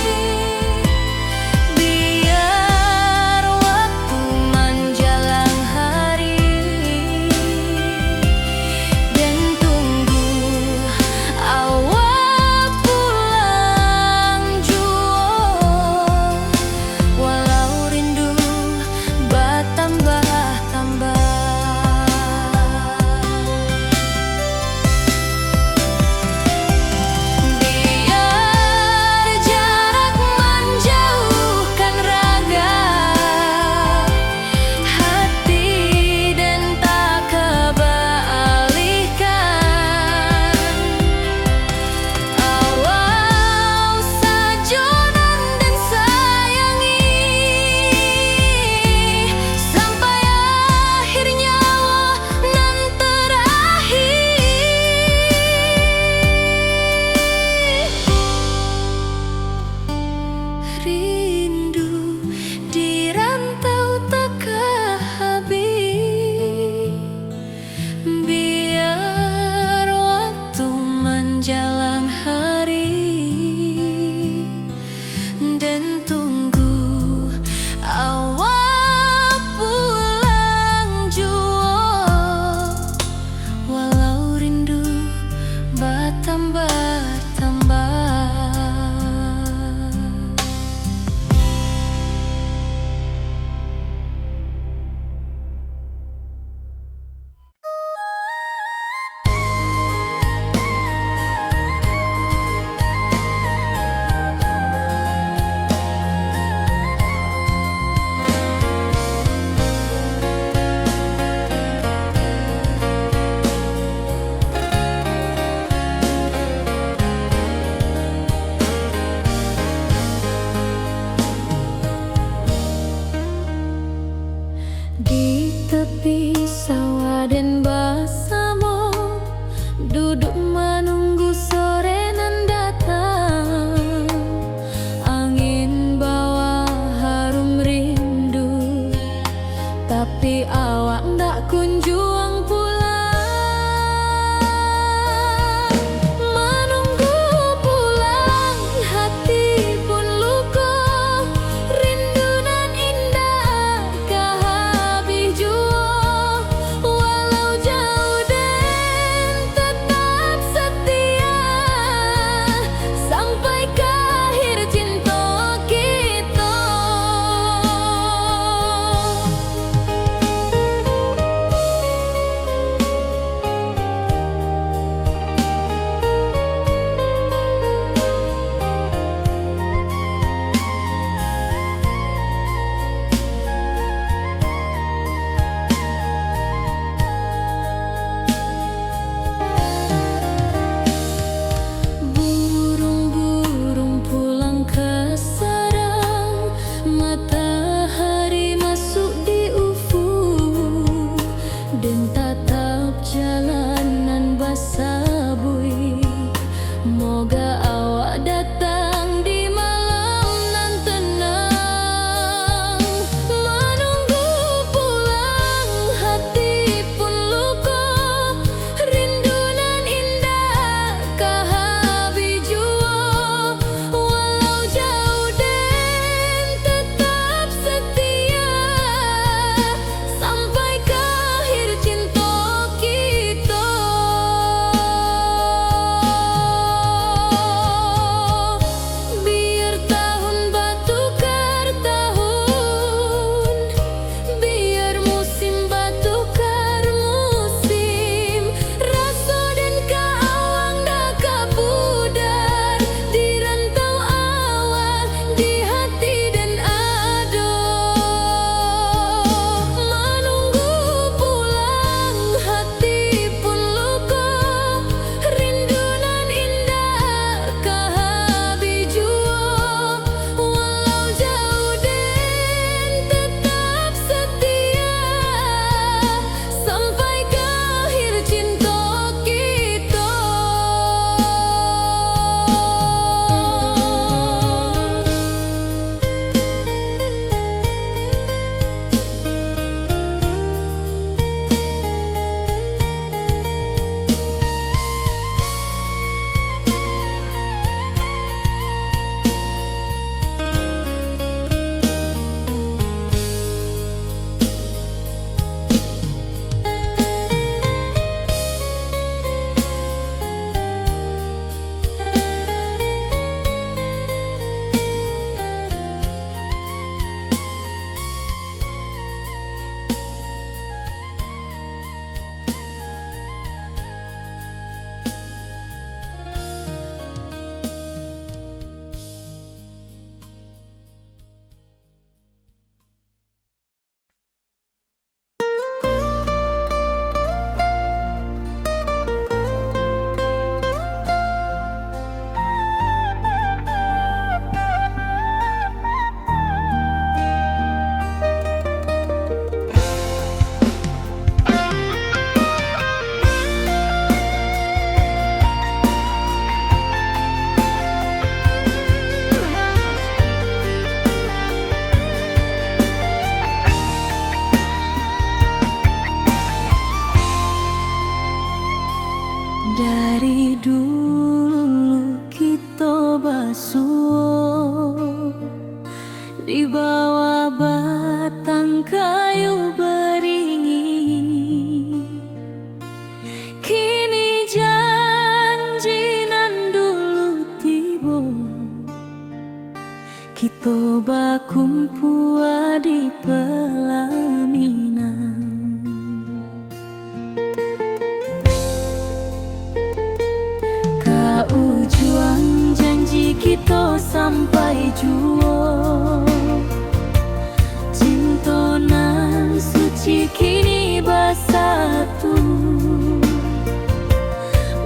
suci kini bersatu.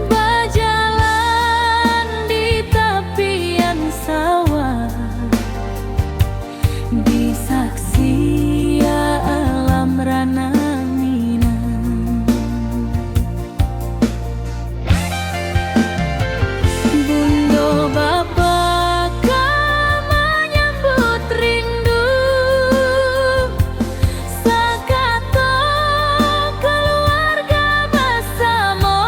Berjalan di tepian sawah, di saksi alam rana Minang. Bundo Bapa menyambut rindu, sakato keluarga bersama,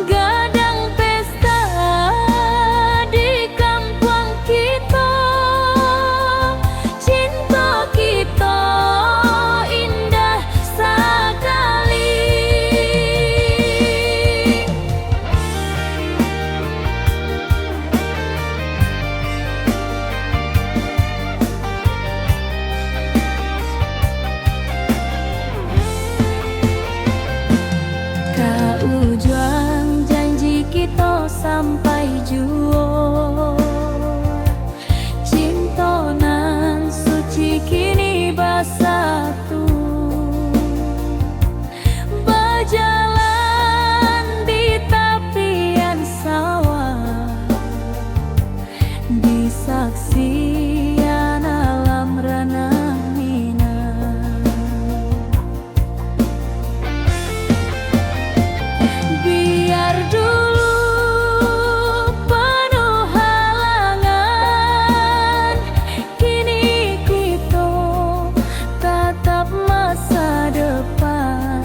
gadang pesta di kampung kita. Cinta kita indah sekali. Kau juang janji kita sampai jua. Cinta nan suci kini bersatu. Berjalan di tepian sawah, di saksian alam rana Minang. Biar dulu penuh halangan, kini kita tatap masa depan.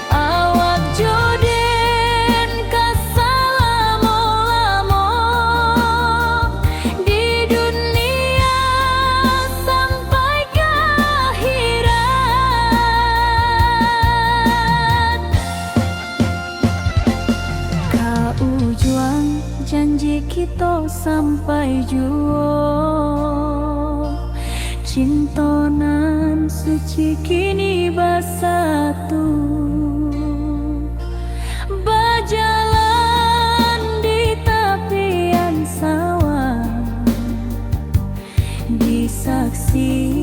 Awak joden kesalamo-lamo di dunia sampai ke akhirat. Kau juang janji kita sampai jua. Cinta nan suci kini bersatu. Berjalan di tepian sawah, di saksi